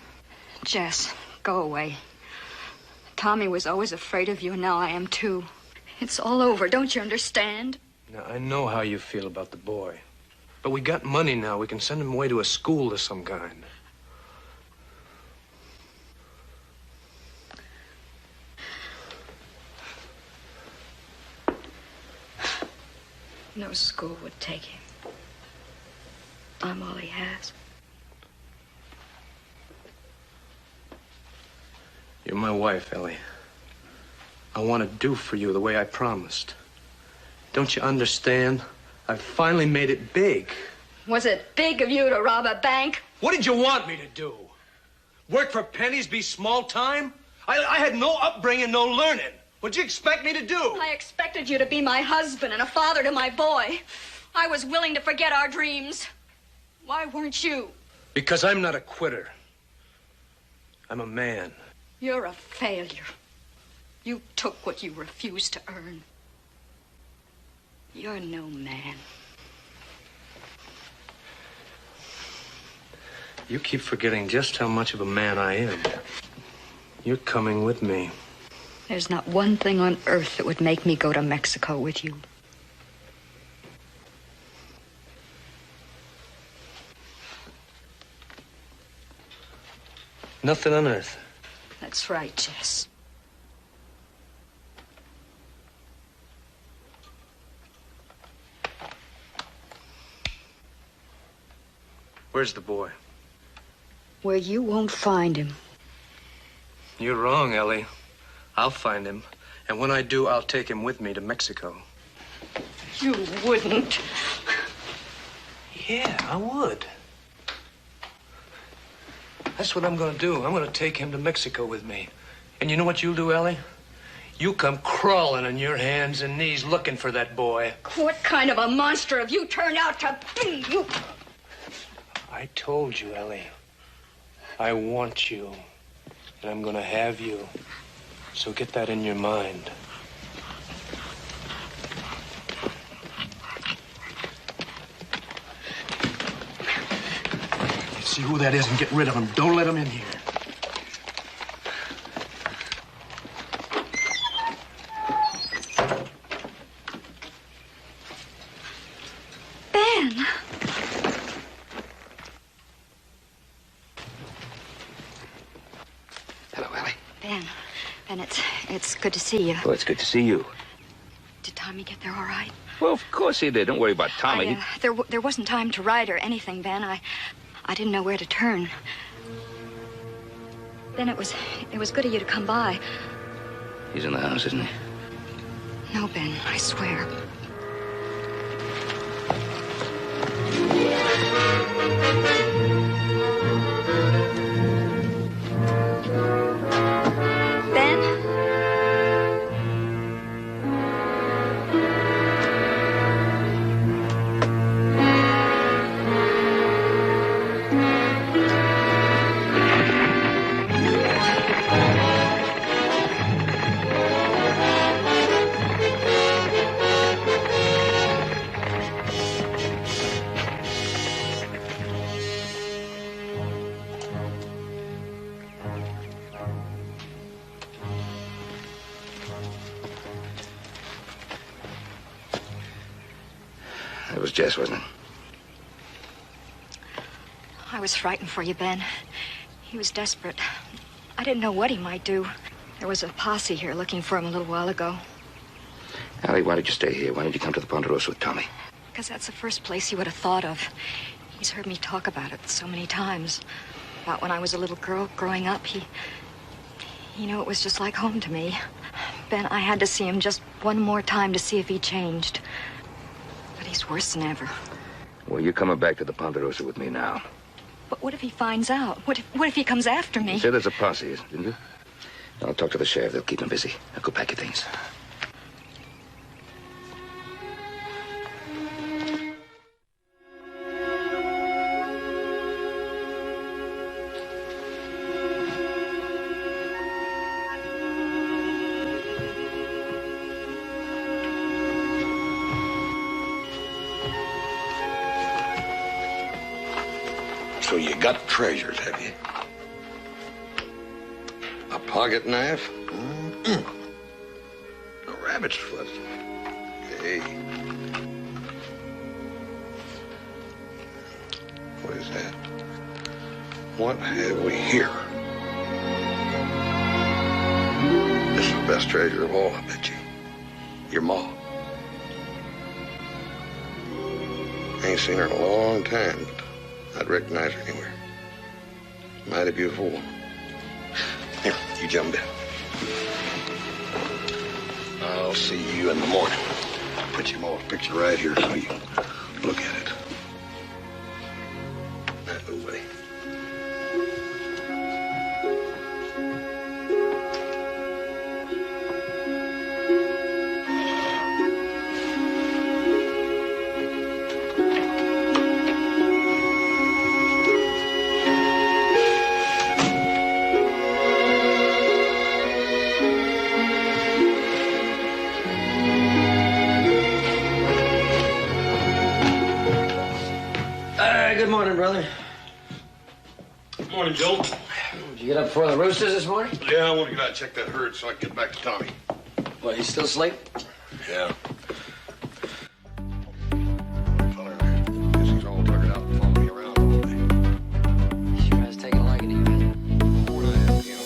Speaker 12: Jess, go away. Tommy was always afraid of you, and now I am too. It's all over. Don't you understand?
Speaker 6: Now, I know how you feel about the boy. But we got money now. We can send him away to a school of some kind.
Speaker 12: No school would take him. I'm all he has.
Speaker 6: You're my wife, Ellie. I want to do for you the way I promised. Don't you understand? I've finally made it big.
Speaker 12: Was it big of you to rob a bank?
Speaker 6: What did you want me to do? Work for pennies, be small time? I had no upbringing, no learning. What'd you expect me to do?
Speaker 12: I expected you to be my husband and a father to my boy. I was willing to forget our dreams. Why weren't you?
Speaker 6: Because I'm not a quitter. I'm a man.
Speaker 12: You're a failure. You took what you refused to earn. You're no man.
Speaker 6: You keep forgetting just how much of a man I am. You're coming with me.
Speaker 12: There's not one thing on earth that would make me go to Mexico with you.
Speaker 6: Nothing on earth.
Speaker 12: That's right, Jess.
Speaker 6: Where's the boy?
Speaker 12: Where you won't find him.
Speaker 6: You're wrong, Ellie. I'll find him. And when I do, I'll take him with me to Mexico.
Speaker 12: You wouldn't.
Speaker 6: Yeah, I would. That's what I'm gonna do. I'm gonna take him to Mexico with me. And you know what you'll do, Ellie? You come crawling on your hands and knees looking for that boy.
Speaker 12: What kind of a monster have you turned out to be? You...
Speaker 6: I told you, Ellie. I want you. And I'm gonna have you. So get that in your mind. See who that is and get rid of him. Don't let him in here.
Speaker 12: Ben!
Speaker 5: Hello, Allie.
Speaker 12: Ben, it's good to see you.
Speaker 5: Oh, it's good to see you.
Speaker 12: Did Tommy get there all right?
Speaker 5: Well, of course he did. Don't worry about Tommy.
Speaker 12: There wasn't time to ride or anything, Ben. I didn't know where to turn. Ben, it was good of you to come by.
Speaker 5: He's in the house, isn't he?
Speaker 12: No, Ben, I swear. Ben?
Speaker 5: That was Jess, wasn't it?
Speaker 12: I was frightened for you, Ben. He was desperate. I didn't know what he might do. There was a posse here looking for him a little while ago.
Speaker 5: Allie, why did you stay here? Why did you come to the Ponderosa with Tommy?
Speaker 12: Because that's the first place he would have thought of. He's heard me talk about it so many times. About when I was a little girl growing up, he knew it was just like home to me. Ben, I had to see him just one more time to see if he changed. But he's worse than ever.
Speaker 5: Well, you're coming back to the Ponderosa with me now.
Speaker 12: But what if he finds out? What if he comes after me?
Speaker 5: You said there's a posse, didn't you? I'll talk to the sheriff. They'll keep him busy. Now go pack your things.
Speaker 9: So you got treasures, have you? A pocket knife? A rabbit's foot. Hey. What is that? What have we here? This is the best treasure of all, I bet you. Your ma. Ain't seen her in a long time, but I'd recognize her anywhere. Mighty beautiful woman. Here, you jump in. I'll see you in the morning. I'll put your mom's picture right here so you can look at it. That little way.
Speaker 1: Good morning, brother.
Speaker 9: Good morning, Joe.
Speaker 1: Did you get up before the roosters this morning?
Speaker 9: Yeah, I want to get out and check that herd so I can get back to Tommy.
Speaker 1: What, you still asleep?
Speaker 9: Yeah. Feller, guess he's all tuckered out and following me around all day.
Speaker 1: Sure has taken a liking to you, hasn't he?
Speaker 9: More than I have, you know.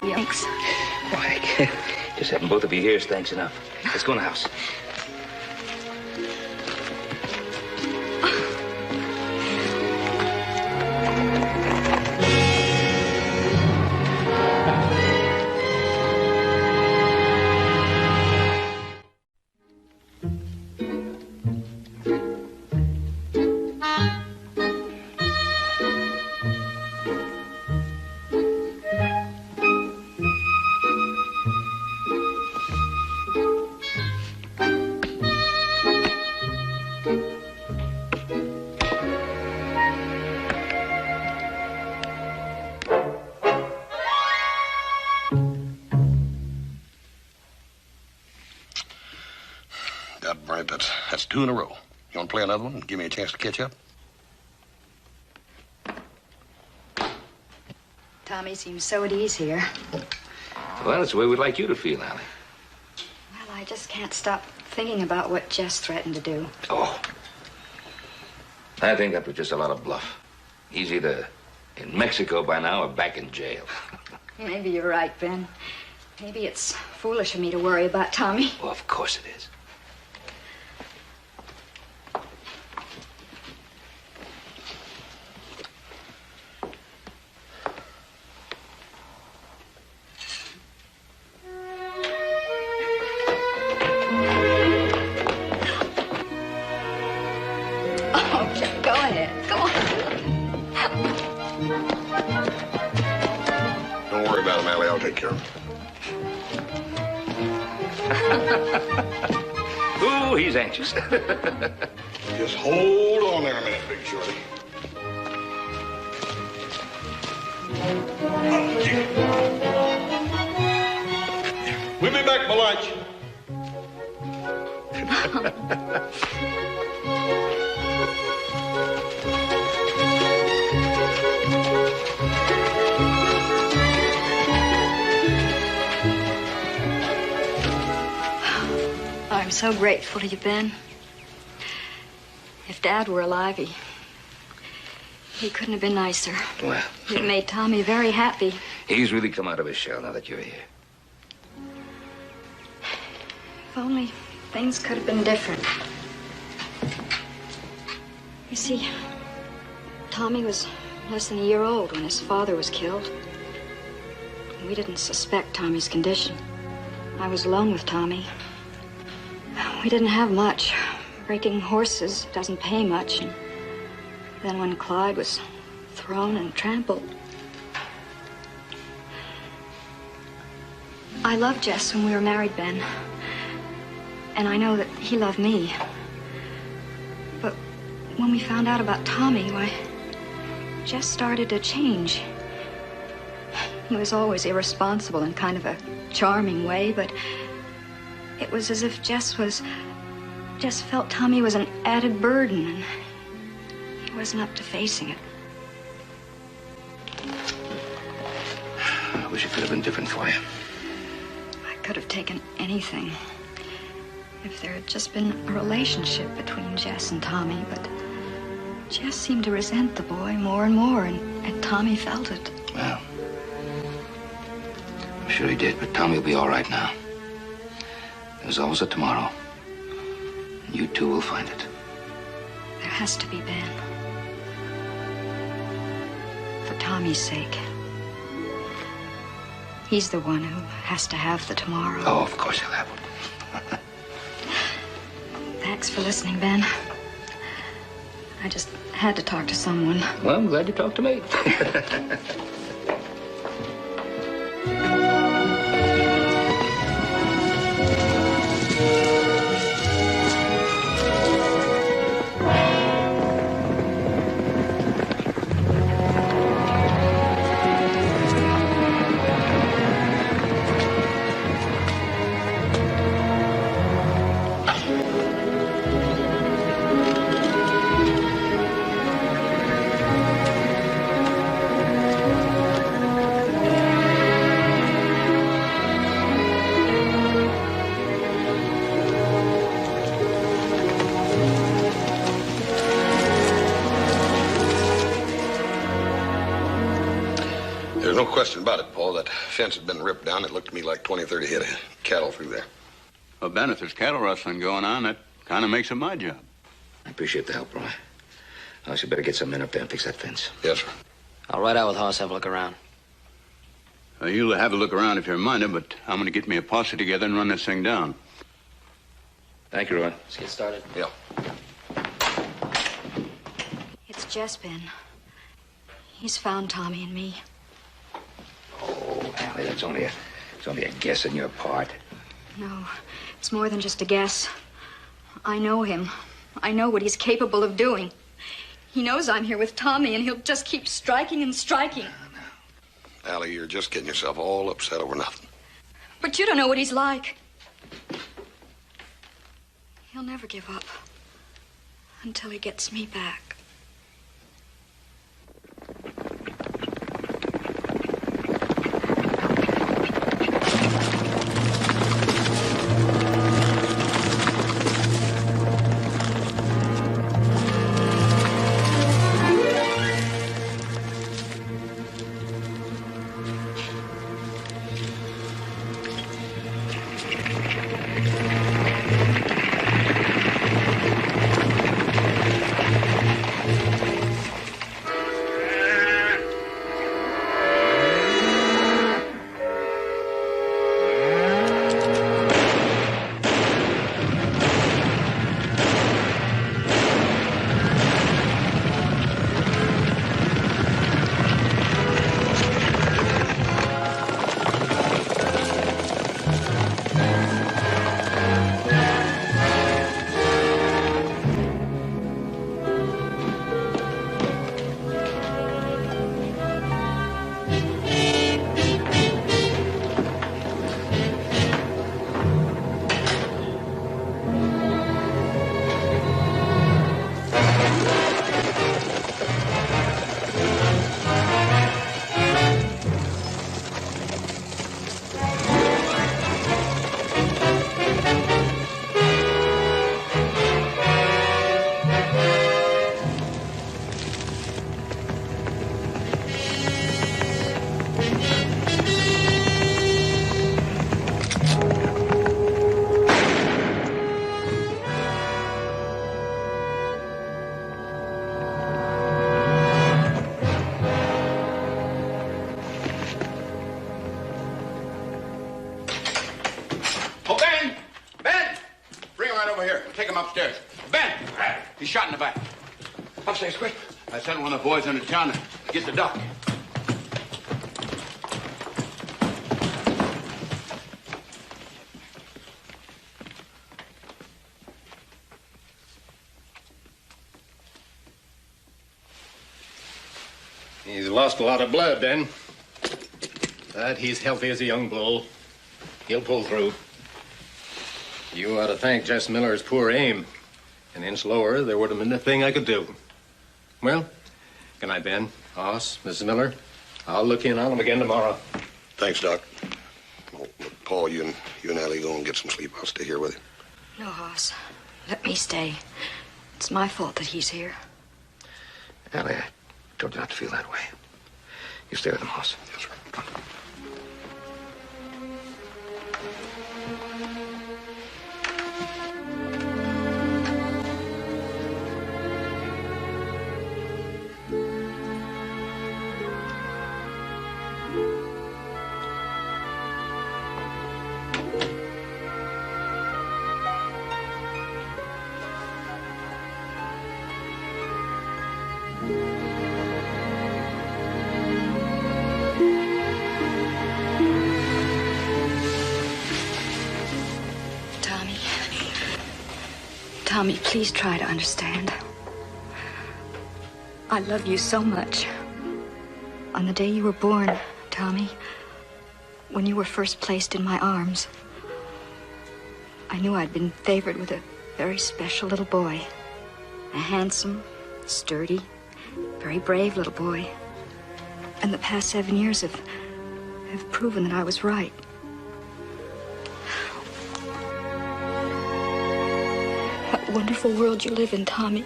Speaker 12: Thanks.
Speaker 5: Oh, heck. Just having both of you here is thanks enough. Let's go in the house.
Speaker 9: Right, that's two in a row. You want to play another one and give me a chance to catch up?
Speaker 12: Tommy seems so at ease here.
Speaker 5: Well, that's the way we'd like you to feel, Allie.
Speaker 12: Well, I just can't stop thinking about what Jess threatened to do.
Speaker 5: Oh. I think that was just a lot of bluff. He's either in Mexico by now or back in jail.
Speaker 12: Maybe you're right, Ben. Maybe it's foolish of me to worry about Tommy.
Speaker 5: Well, of course it is.
Speaker 9: Take care of
Speaker 5: him. Ooh, he's anxious.
Speaker 9: Just hold on there a minute, Big Shorty.
Speaker 13: We'll be back for lunch.
Speaker 12: I'm so grateful to you, Ben. If Dad were alive, he couldn't have been nicer.
Speaker 5: Well,
Speaker 12: It made Tommy very happy.
Speaker 5: he's really come out of his shell now that you're here.
Speaker 12: If only things could have been different. You see, Tommy was less than a year old when his father was killed. We didn't suspect Tommy's condition. I was alone with Tommy. We didn't have much. Breaking horses doesn't pay much. And then when Clyde was thrown and trampled. I loved Jess when we were married, Ben. And I know that he loved me. But when we found out about Tommy, why, Jess started to change. He was always irresponsible in kind of a charming way, but it was as if Jess felt Tommy was an added burden, and he wasn't up to facing it.
Speaker 5: I wish it could have been different for you.
Speaker 12: I could have taken anything if there had just been a relationship between Jess and Tommy, but Jess seemed to resent the boy more and more, and Tommy felt it.
Speaker 5: Well, I'm sure he did, but Tommy will be all right now. There's always a tomorrow. And you two will find it.
Speaker 12: There has to be, Ben. For Tommy's sake. He's the one who has to have the tomorrow.
Speaker 5: Oh, of course he'll have one.
Speaker 12: Thanks for listening, Ben. I just had to talk to someone.
Speaker 5: Well, I'm glad you talked to me.
Speaker 9: no question about it, Paul. That fence had been ripped down. It looked to me like 20, 30 head of cattle through there.
Speaker 10: Well, Ben, if there's cattle rustling going on, that kind of makes it my job.
Speaker 5: I appreciate the help, Roy. Now, you better get some men up there and fix that fence.
Speaker 9: Yes, sir.
Speaker 1: I'll ride out with Hoss, have a look around.
Speaker 10: You'll have a look around if you're minded, but I'm going to get me a posse together and run this thing down.
Speaker 5: Thank you, Roy.
Speaker 1: Let's get started.
Speaker 9: Yeah.
Speaker 12: It's Jess, Ben. He's found Tommy and me.
Speaker 5: Oh, Allie, it's only a guess on your part.
Speaker 12: No, it's more than just a guess. I know him. I know what he's capable of doing. He knows I'm here with Tommy, and he'll just keep striking and striking.
Speaker 9: Allie, you're just getting yourself all upset over nothing.
Speaker 12: But you don't know what he's like. He'll never give up until he gets me back.
Speaker 10: Upstairs. Ben! He's shot in the back.
Speaker 5: Upstairs, quick.
Speaker 10: I sent one of the boys into town to get the doc.
Speaker 14: He's lost a lot of blood, then. But he's healthy as a young bull. He'll pull through. You ought to thank Jess Miller's poor aim. An inch lower, there would have been a thing I could do. Well, good night, Ben, Hoss, Mrs. Miller. I'll look in on him again tomorrow.
Speaker 9: Thanks, Doc. Well, Paul, you and Allie go and get some sleep. I'll stay here with you.
Speaker 12: No, Hoss. Let me stay. It's my fault that he's here.
Speaker 5: Allie, I told you not to feel that way. You stay with him, Hoss.
Speaker 9: Yes, sir.
Speaker 5: Come on.
Speaker 12: Tommy, please try to understand. I love you so much. On the day you were born, Tommy, when you were first placed in my arms, I knew I'd been favored with a very special little boy. A handsome, sturdy, very brave little boy. And the past 7 years have proven that I was right. What a wonderful world you live in, Tommy.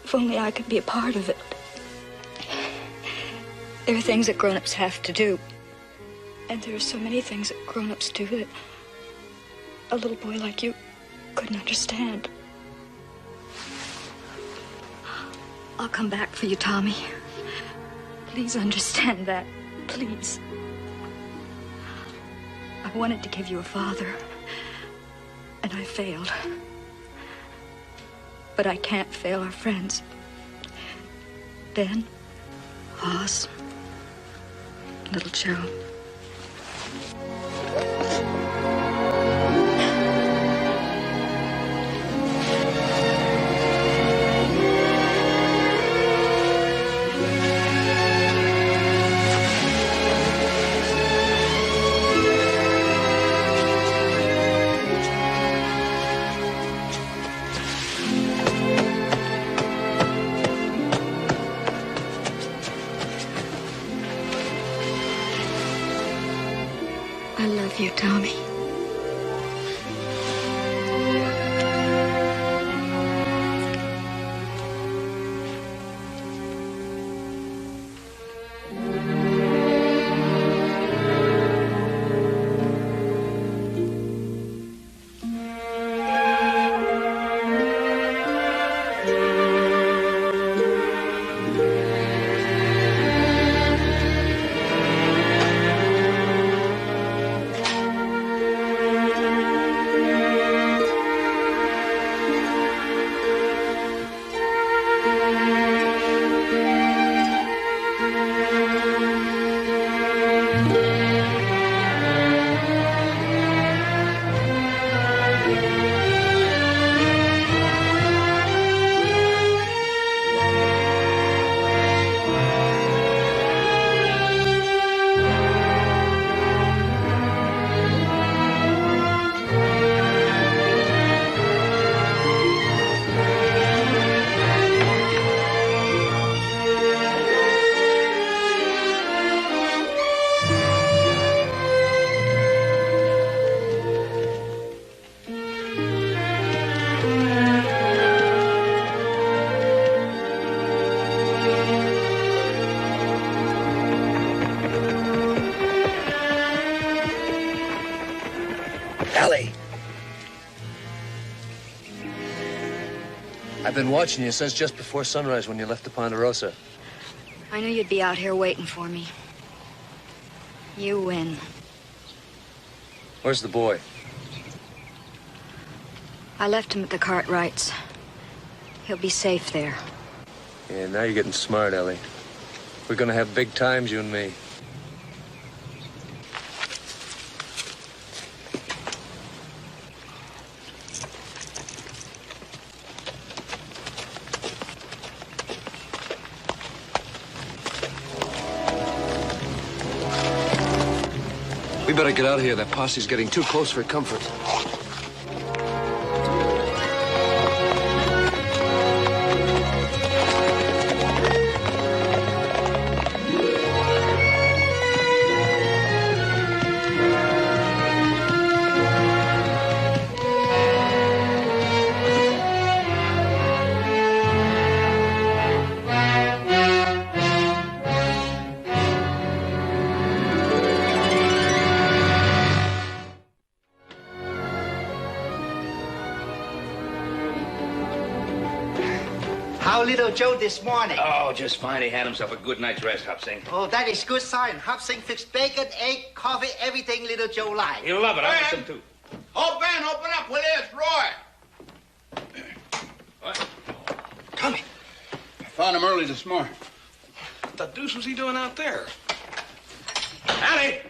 Speaker 12: If only I could be a part of it. There are things that grown-ups have to do. And there are so many things that grown-ups do that a little boy like you couldn't understand. I'll come back for you, Tommy. Please understand that. Please. I wanted to give you a father, and I failed. But I can't fail our friends. Ben, Oz, little Joe. I love you, Tommy.
Speaker 6: I've been watching you since just before sunrise when you left the Ponderosa.
Speaker 12: I knew you'd be out here waiting for me. You win.
Speaker 6: Where's the boy?
Speaker 12: I left him at the Cartwrights. He'll be safe there.
Speaker 6: Yeah, now you're getting smart, Ellie. We're gonna have big times, you and me.
Speaker 15: We better get out of here. That posse's getting too close for comfort.
Speaker 4: How little Joe this morning?
Speaker 5: Oh, just fine. He had himself a good night's rest, Hop Sing.
Speaker 4: Oh, that is good sign. Hop Sing fixed bacon, egg, coffee, everything little Joe likes.
Speaker 5: He'll love it. I'll get some too.
Speaker 16: Oh, Ben, open up. Will you? It's Roy.
Speaker 5: What?
Speaker 16: Tommy. I found him early this morning.
Speaker 5: What the deuce was he doing out there? Allie!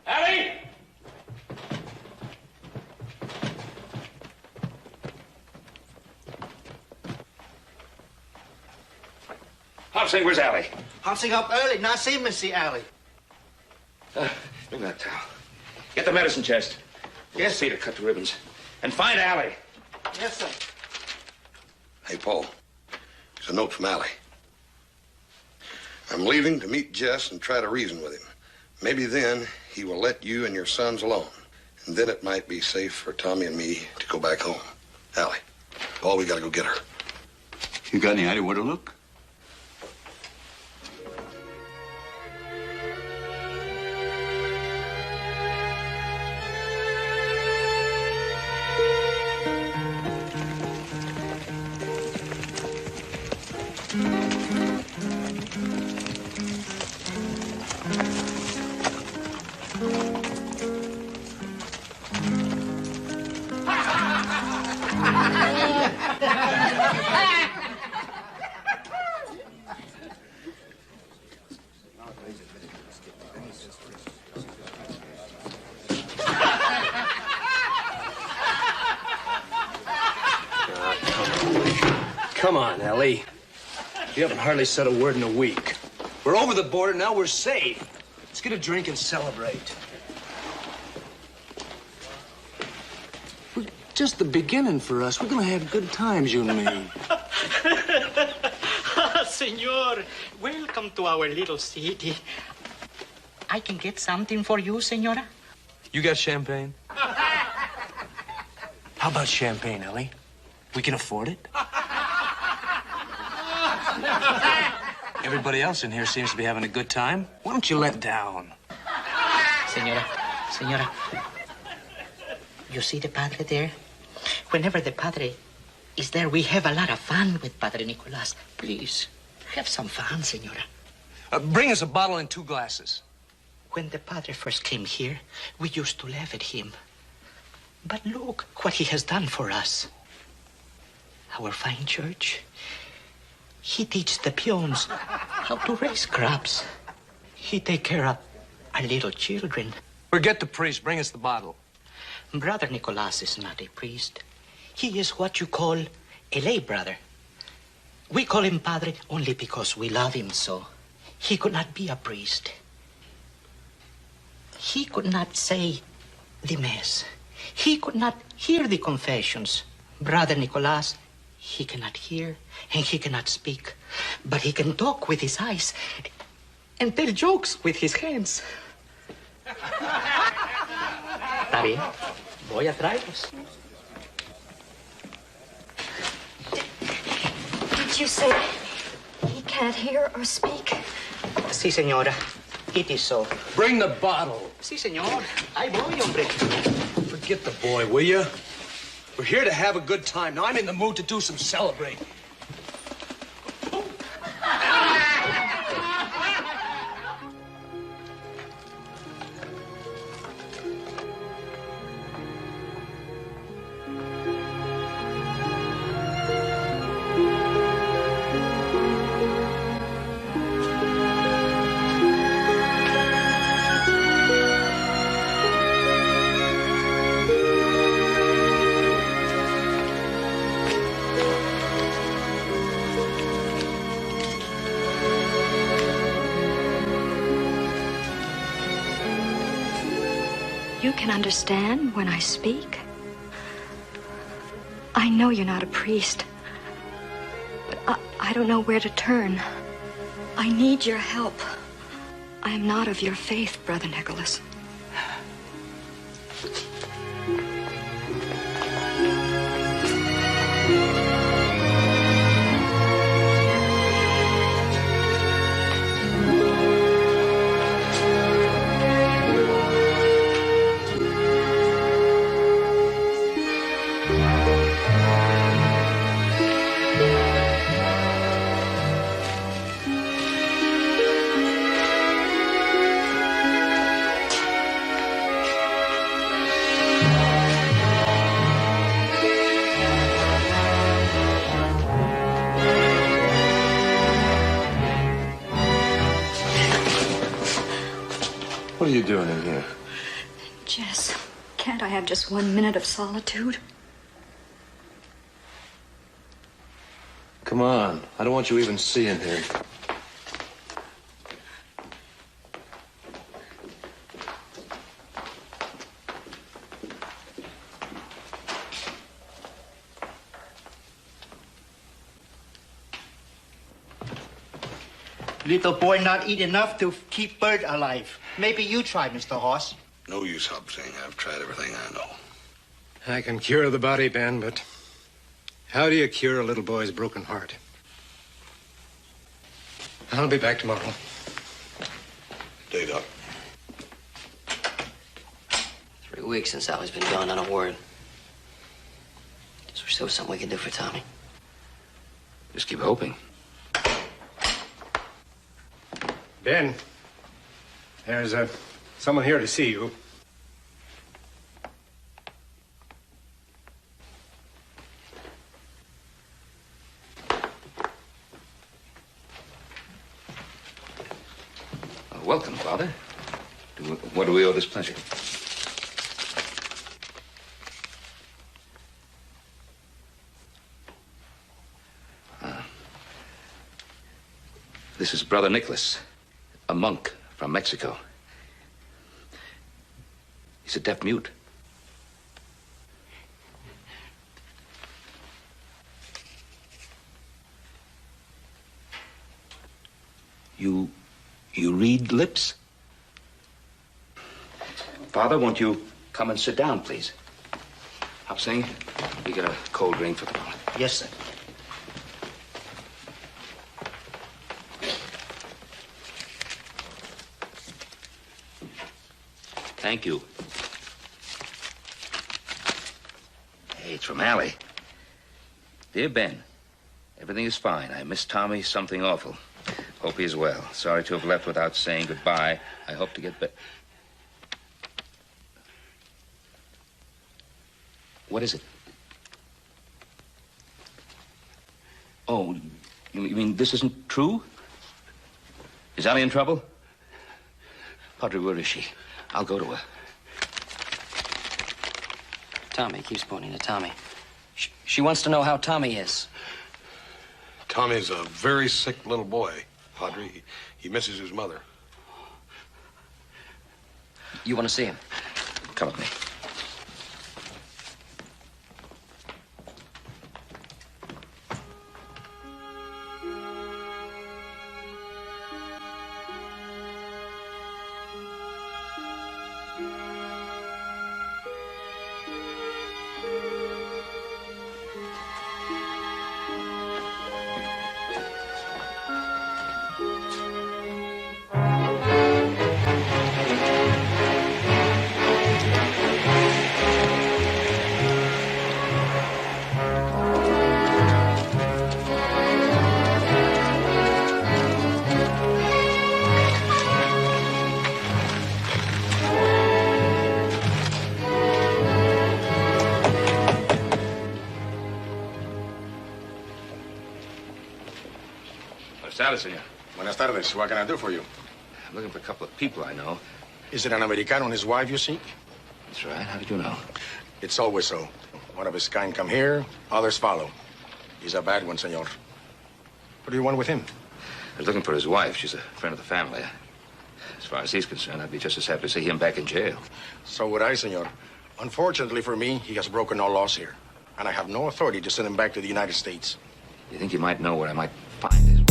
Speaker 5: Allie! Hop Sing, where's Allie?
Speaker 4: Hop Sing up early. Not see Missy Allie.
Speaker 5: Bring that towel. Get the medicine chest.
Speaker 4: Yes,
Speaker 5: see to cut the ribbons. And find Allie.
Speaker 4: Yes, sir.
Speaker 9: Hey, Paul. It's a note from Allie. I'm leaving to meet Jess and try to reason with him. Maybe then he will let you and your sons alone. And then it might be safe for Tommy and me to go back home. Allie, Paul, we gotta go get her.
Speaker 10: You got any idea where to look?
Speaker 6: Come on, Ellie. You haven't hardly said a word in a week. We're over the border, now we're safe. Let's get a drink and celebrate. We're just the beginning for us. We're gonna have good times, you and me.
Speaker 17: Senor, welcome to our little city. I can get something for you, senora?
Speaker 6: You got champagne? How about champagne, Ellie? We can afford it. Everybody else in here seems to be having a good time. Why don't you let down?
Speaker 17: Senora, you see the padre there? Whenever the padre is there, we have a lot of fun with Padre Nicolas. Please, have some fun, senora.
Speaker 6: Bring us a bottle and 2 glasses.
Speaker 17: When the padre first came here, we used to laugh at him. But look what he has done for us. Our fine church. He teaches the peons how to raise crops. He take care of our little children.
Speaker 6: Forget the priest. Bring us the bottle.
Speaker 17: Brother Nicolas is not a priest. He is what you call a lay brother. We call him padre only because we love him so. He could not be a priest. He could not say the mass. He could not hear the confessions. Brother Nicolas, he cannot hear and he cannot speak, but he can talk with his eyes and tell jokes with his hands. Está bien. Voy a traerlos.
Speaker 12: Did you say he can't hear or speak?
Speaker 17: Sí, señora. It is so.
Speaker 6: Bring the bottle.
Speaker 17: Sí, señor. Ahí voy, hombre.
Speaker 6: Forget the boy, will you? We're here to have a good time. Now, I'm in the mood to do some celebrating.
Speaker 12: You can understand when I speak. I know you're not a priest, but I don't know where to turn. I need your help. I am not of your faith, Brother Nicholas.
Speaker 6: What are you doing in here?
Speaker 12: Jess, can't I have just 1 minute of solitude?
Speaker 6: Come on. I don't want you even seeing here.
Speaker 4: Little boy not eat enough to keep bird alive. Maybe you try, Mr. Hoss.
Speaker 9: No use, Hobsing. I've tried everything I know.
Speaker 14: I can cure the body, Ben, but how do you cure a little boy's broken heart? I'll be back tomorrow.
Speaker 9: Day, Doc.
Speaker 1: 3 weeks since Sally's been gone, not a word. Guess there's still something we can do for Tommy.
Speaker 5: Just keep hoping.
Speaker 14: Ben, there's someone here to see you.
Speaker 5: Welcome, Father. What do we owe this pleasure? This is Brother Nicholas, a monk from Mexico. He's a deaf mute. You read lips? Father, won't you come and sit down, please? Hop Singh, we get a cold drink for the moment.
Speaker 4: Yes, sir.
Speaker 5: Thank you. Hey, it's from Allie. Dear Ben, everything is fine. I miss Tommy something awful. Hope he's well. Sorry to have left without saying goodbye. I hope to get better. What is it? Oh, you mean this isn't true? Is Allie in trouble? Padre, where is she? I'll go to her.
Speaker 1: Tommy, he keeps pointing to Tommy. She wants to know how Tommy is.
Speaker 9: Tommy's a very sick little boy, Padre. He misses his mother.
Speaker 1: You want to see him?
Speaker 5: Come with me. Señor.
Speaker 18: Buenas tardes. What can I do for you?
Speaker 5: I'm looking for a couple of people I know.
Speaker 18: Is it an Americano and his wife you seek?
Speaker 5: That's right. How did you know?
Speaker 18: It's always so. One of his kind come here, others follow. He's a bad one, senor. What do you want with him?
Speaker 5: I was looking for his wife. She's a friend of the family. As far as he's concerned, I'd be just as happy to see him back in jail.
Speaker 18: So would I, senor. Unfortunately for me, he has broken all laws here. And I have no authority to send him back to the United States.
Speaker 5: You think you might know where I might find his wife?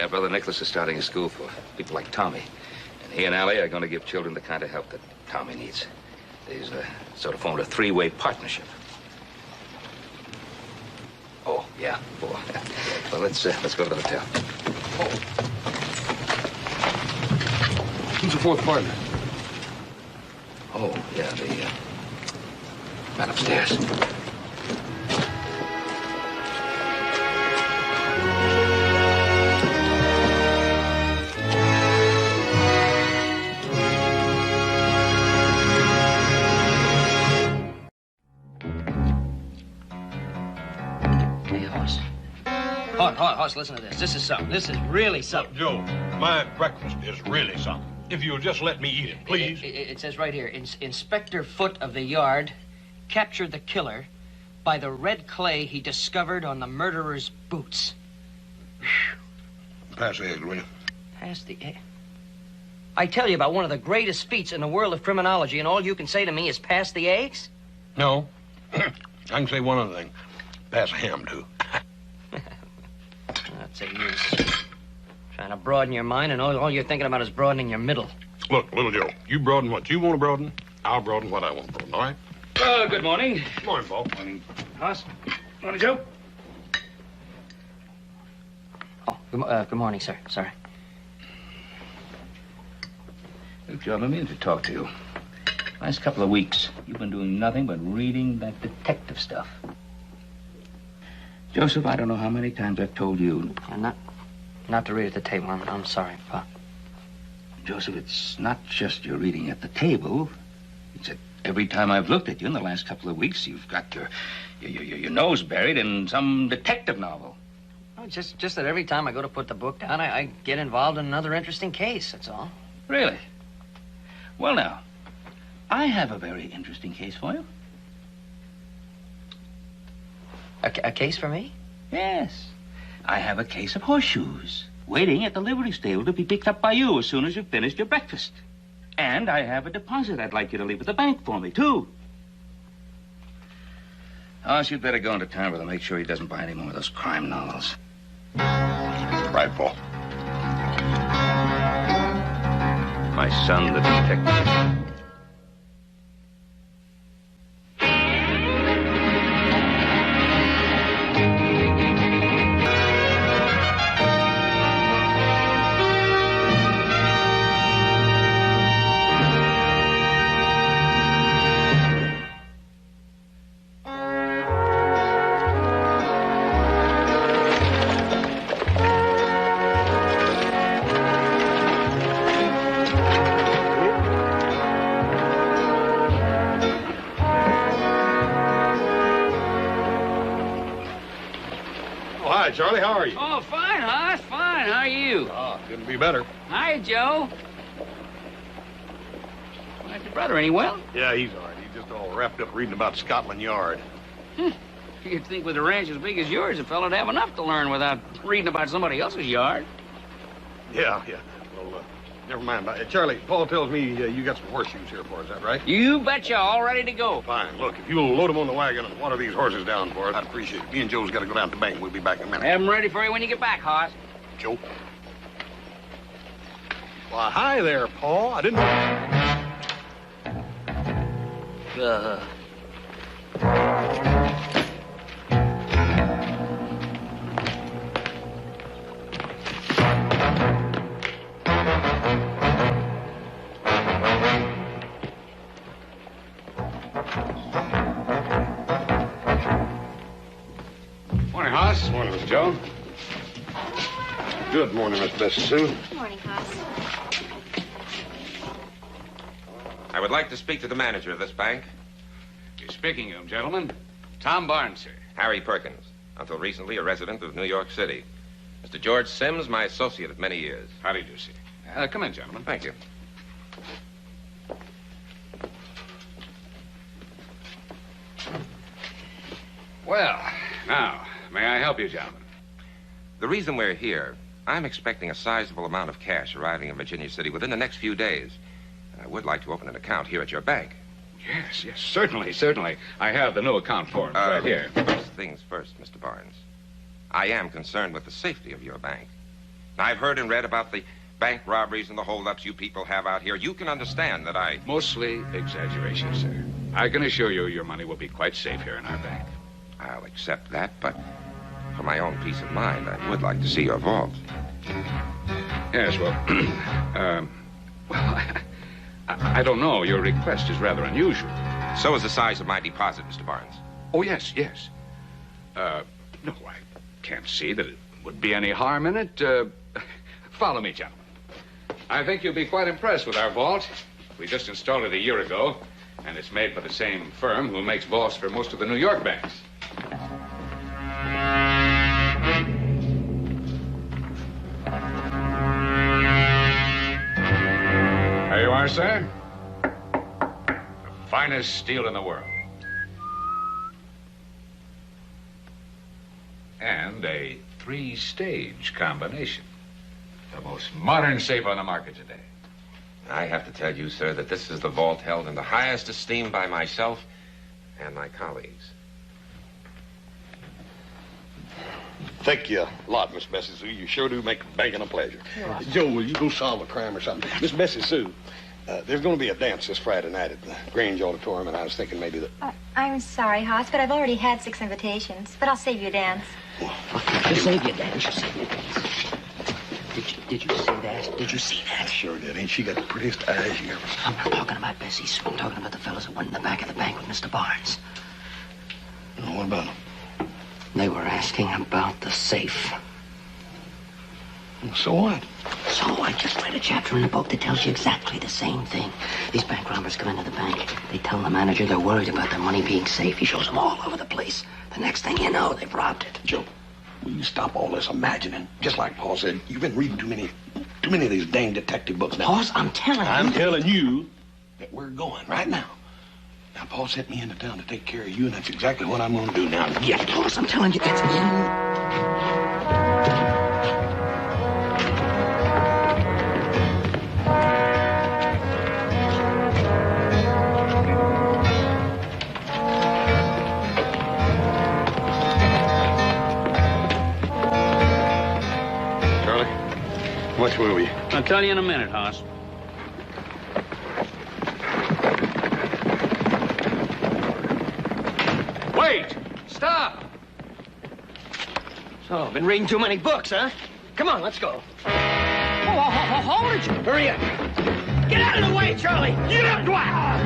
Speaker 5: brother Nicholas is starting a school for people like Tommy. And he and Allie are going to give children the kind of help that Tommy needs. They've sort of formed a three-way partnership. Oh, yeah, four. Well, let's go to the hotel.
Speaker 15: Who's the fourth partner?
Speaker 5: Oh, yeah, the man upstairs.
Speaker 1: Hoss, listen to this. This is something. This is really something.
Speaker 13: Joe, my breakfast is really something. If you'll just let me eat it, please.
Speaker 1: It says right here, Inspector Foote of the Yard captured the killer by the red clay he discovered on the murderer's boots.
Speaker 13: Pass the eggs, will you?
Speaker 1: Pass the egg? I tell you about one of the greatest feats in the world of criminology, and all you can say to me is pass the eggs?
Speaker 13: No. I can say one other thing. Pass a ham, too.
Speaker 1: That's a use. Trying to broaden your mind, and all you're thinking about is broadening your middle.
Speaker 13: Look, little Joe, you broaden what you want to broaden. I'll broaden what I want to broaden, all right?
Speaker 3: Good morning.
Speaker 13: Good morning, Paul.
Speaker 3: Morning, Hoss. Morning, Joe.
Speaker 1: Oh, good morning, sir. Sorry.
Speaker 5: Look, Joe, I'm meaning to talk to you. Last couple of weeks, you've been doing nothing but reading that detective stuff. Joseph, I don't know how many times I've told you.
Speaker 1: Not to read at the table. I'm sorry, Pop.
Speaker 5: Joseph, it's not just your reading at the table. It's that every time I've looked at you in the last couple of weeks, you've got your nose buried in some detective novel.
Speaker 1: Oh, just that every time I go to put the book down, I get involved in another interesting case, that's all.
Speaker 5: Really? Well, now, I have a very interesting case for you.
Speaker 1: A case for me?
Speaker 5: Yes. I have a case of horseshoes waiting at the livery stable to be picked up by you as soon as you've finished your breakfast. And I have a deposit I'd like you to leave at the bank for me, too. Hoss, you'd better go into town with him, make sure he doesn't buy any more of those crime novels.
Speaker 13: Right, Paul.
Speaker 5: My son, the detective.
Speaker 13: Charlie, how are you?
Speaker 3: Oh, fine, Hoss, fine. How are you?
Speaker 13: Ah, couldn't be better.
Speaker 3: Hi, Joe. How's your brother? Any well?
Speaker 13: Yeah, he's all right. He's just all wrapped up reading about Scotland Yard.
Speaker 3: You'd think with a ranch as big as yours, a fellow'd have enough to learn without reading about somebody else's yard.
Speaker 13: Yeah. Well, never mind. Charlie, Paul tells me you got some horseshoes here for us. Is that right?
Speaker 3: You betcha. All ready to go.
Speaker 13: Fine. Look, if you'll load them on the wagon and water these horses down for us, I'd appreciate it. Me and Joe's got to go down to the bank. We'll be back in a minute.
Speaker 3: Have them ready for you when you get back, Hoss.
Speaker 13: Joe? Well, hi there, Paul. I didn't...
Speaker 10: Morning, Hoss.
Speaker 13: Morning, Miss Joe. Good morning, Miss Bessie Sue.
Speaker 8: Good morning, Hoss.
Speaker 19: I would like to speak to the manager of this bank.
Speaker 10: You're speaking of him, gentlemen. Tom Barnes, sir.
Speaker 19: Harry Perkins, until recently a resident of New York City. Mr. George Sims, my associate of many years.
Speaker 10: How do you do, sir? Come in, gentlemen.
Speaker 19: Thank you.
Speaker 10: Well, now, may I help you, gentlemen?
Speaker 19: The reason we're here, I'm expecting a sizable amount of cash arriving in Virginia City within the next few days. And I would like to open an account here at your bank.
Speaker 10: Yes, certainly. I have the new account form right here.
Speaker 19: First things first, Mr. Barnes. I am concerned with the safety of your bank. I've heard and read about the bank robberies and the holdups you people have out here. You can understand that I...
Speaker 20: Mostly exaggeration, sir. I can assure you your money will be quite safe here in our bank.
Speaker 19: I'll accept that, but for my own peace of mind, I would like to see your vault.
Speaker 20: Yes, well, I don't know. Your request is rather unusual.
Speaker 19: So is the size of my deposit, Mr. Barnes.
Speaker 20: Oh, yes, yes. No, I can't see that it would be any harm in it. Follow me, gentlemen. I think you'll be quite impressed with our vault. We just installed it a year ago, and it's made by the same firm who makes vaults for most of the New York banks. There you are, sir. The finest steel in the world. And a 3-stage combination. The most modern safe on the market today.
Speaker 19: I have to tell you, sir, that this is the vault held in the highest esteem by myself and my colleagues.
Speaker 9: Thank you a lot, Miss Bessie Sue. You sure do make banking a pleasure. Joe, will you go solve a crime or something? Miss Bessie Sue, there's going to be a dance this Friday night at the Grange Auditorium, and I was thinking maybe that...
Speaker 21: I'm sorry, Hoss, but I've already had 6 invitations. But I'll save you a dance.
Speaker 1: I'll save you a dance. Did you see that? Did you see that?
Speaker 9: I sure did. Ain't she got the prettiest eyes you ever saw?
Speaker 1: I'm not talking about Bessie Sue. I'm talking about the fellas that went in the back of the bank with Mr. Barnes.
Speaker 9: Oh, what about them?
Speaker 1: They were asking about the safe.
Speaker 9: So what?
Speaker 1: So I just read a chapter in the book that tells you exactly the same thing. These bank robbers come into the bank. They tell the manager they're worried about their money being safe. He shows them all over the place. The next thing you know, they've robbed it.
Speaker 9: Joe, will you stop all this imagining? Just like Paul said, you've been reading too many of these dang detective books now.
Speaker 1: Boss, I'm telling
Speaker 9: you that we're going right now. Now, Paul sent me into town to take care of you, and that's exactly what I'm going to do now.
Speaker 1: Yeah, boss, I'm telling you, it's in.
Speaker 9: Which way were you?
Speaker 3: I'll tell you in a minute, Hoss.
Speaker 4: Wait! Stop! So, been reading too many books, huh? Come on, let's go. Hold it! Hurry up! Get out of the way, Charlie! Get up, Dwight!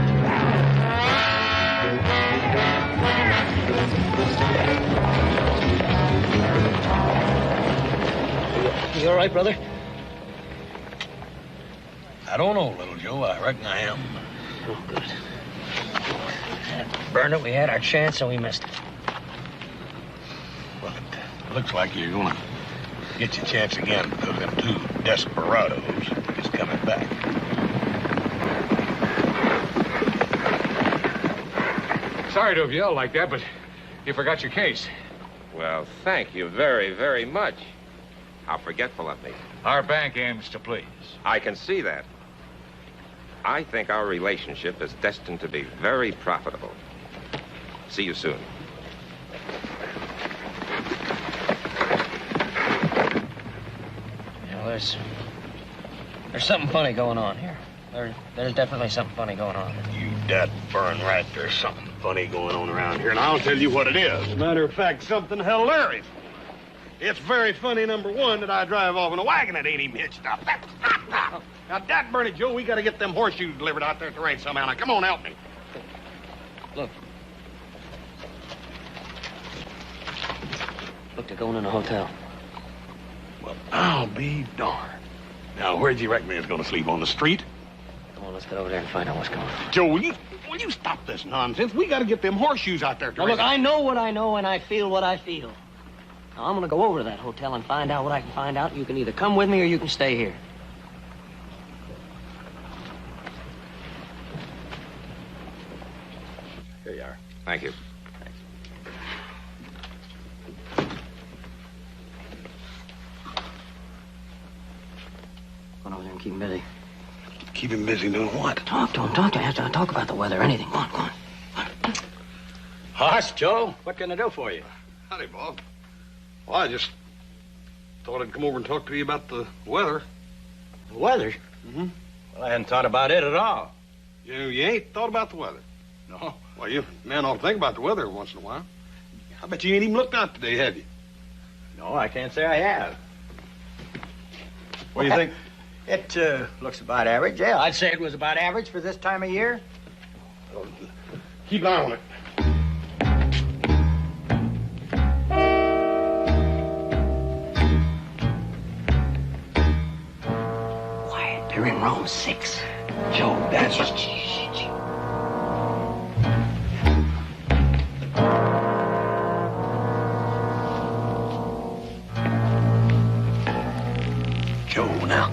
Speaker 4: You all right, brother?
Speaker 9: I don't know, little Joe. I reckon I am.
Speaker 4: Oh, good. Burned it. We had our chance, and we missed it.
Speaker 9: Well, it looks like you're going to get your chance again because them 2 desperados is coming back.
Speaker 20: Sorry to have yelled like that, but you forgot your case.
Speaker 19: Well, thank you very, very much. How forgetful of me.
Speaker 20: Our bank aims to please.
Speaker 19: I can see that. I think our relationship is destined to be very profitable. See you soon.
Speaker 4: You know, there's something funny going on here. There's definitely something funny going on.
Speaker 9: You dat burn right. There's something funny going on around here, and I'll tell you what it is. As a matter of fact, something hilarious. It's very funny, number one, that I drive off in a wagon that ain't even hitched up. Now, dat burn it, Joe, we got to get them horseshoes delivered out there at the range somehow. Now, come on, help me.
Speaker 4: Look, they're going in a hotel.
Speaker 9: Well, I'll be darned. Now, where'd you reckon they was going to sleep? On the street?
Speaker 4: Come on, let's get over there and find out what's going on.
Speaker 9: Joe, will you stop this nonsense? We got to get them horseshoes out there.
Speaker 4: Now, look, I know what I know, and I feel what I feel. Now, I'm going to go over to that hotel and find out what I can find out. You can either come with me or you can stay here.
Speaker 9: Here you are.
Speaker 19: Thank you.
Speaker 4: Go over there and keep him busy.
Speaker 9: Keep him busy doing what?
Speaker 4: Talk to him. Talk about the weather, anything. Go on.
Speaker 18: Hoss, Joe, what can I do for you?
Speaker 9: Howdy, Bob. Well, I just
Speaker 13: Thought I'd come over and talk to you about the weather.
Speaker 4: The weather?
Speaker 13: Mm-hmm.
Speaker 4: Well, I hadn't thought about it at all.
Speaker 13: You ain't thought about the weather?
Speaker 4: No.
Speaker 13: Well, you man ought to think about the weather once in a while. I bet you ain't even looked out today, have you?
Speaker 4: No, I can't say I have.
Speaker 13: What do you think?
Speaker 4: It looks about average. Yeah, I'd say it was about average for this time of year.
Speaker 13: Well, keep an eye on it.
Speaker 1: Quiet. They're in room 6.
Speaker 13: Joe, that's just... Joe, now.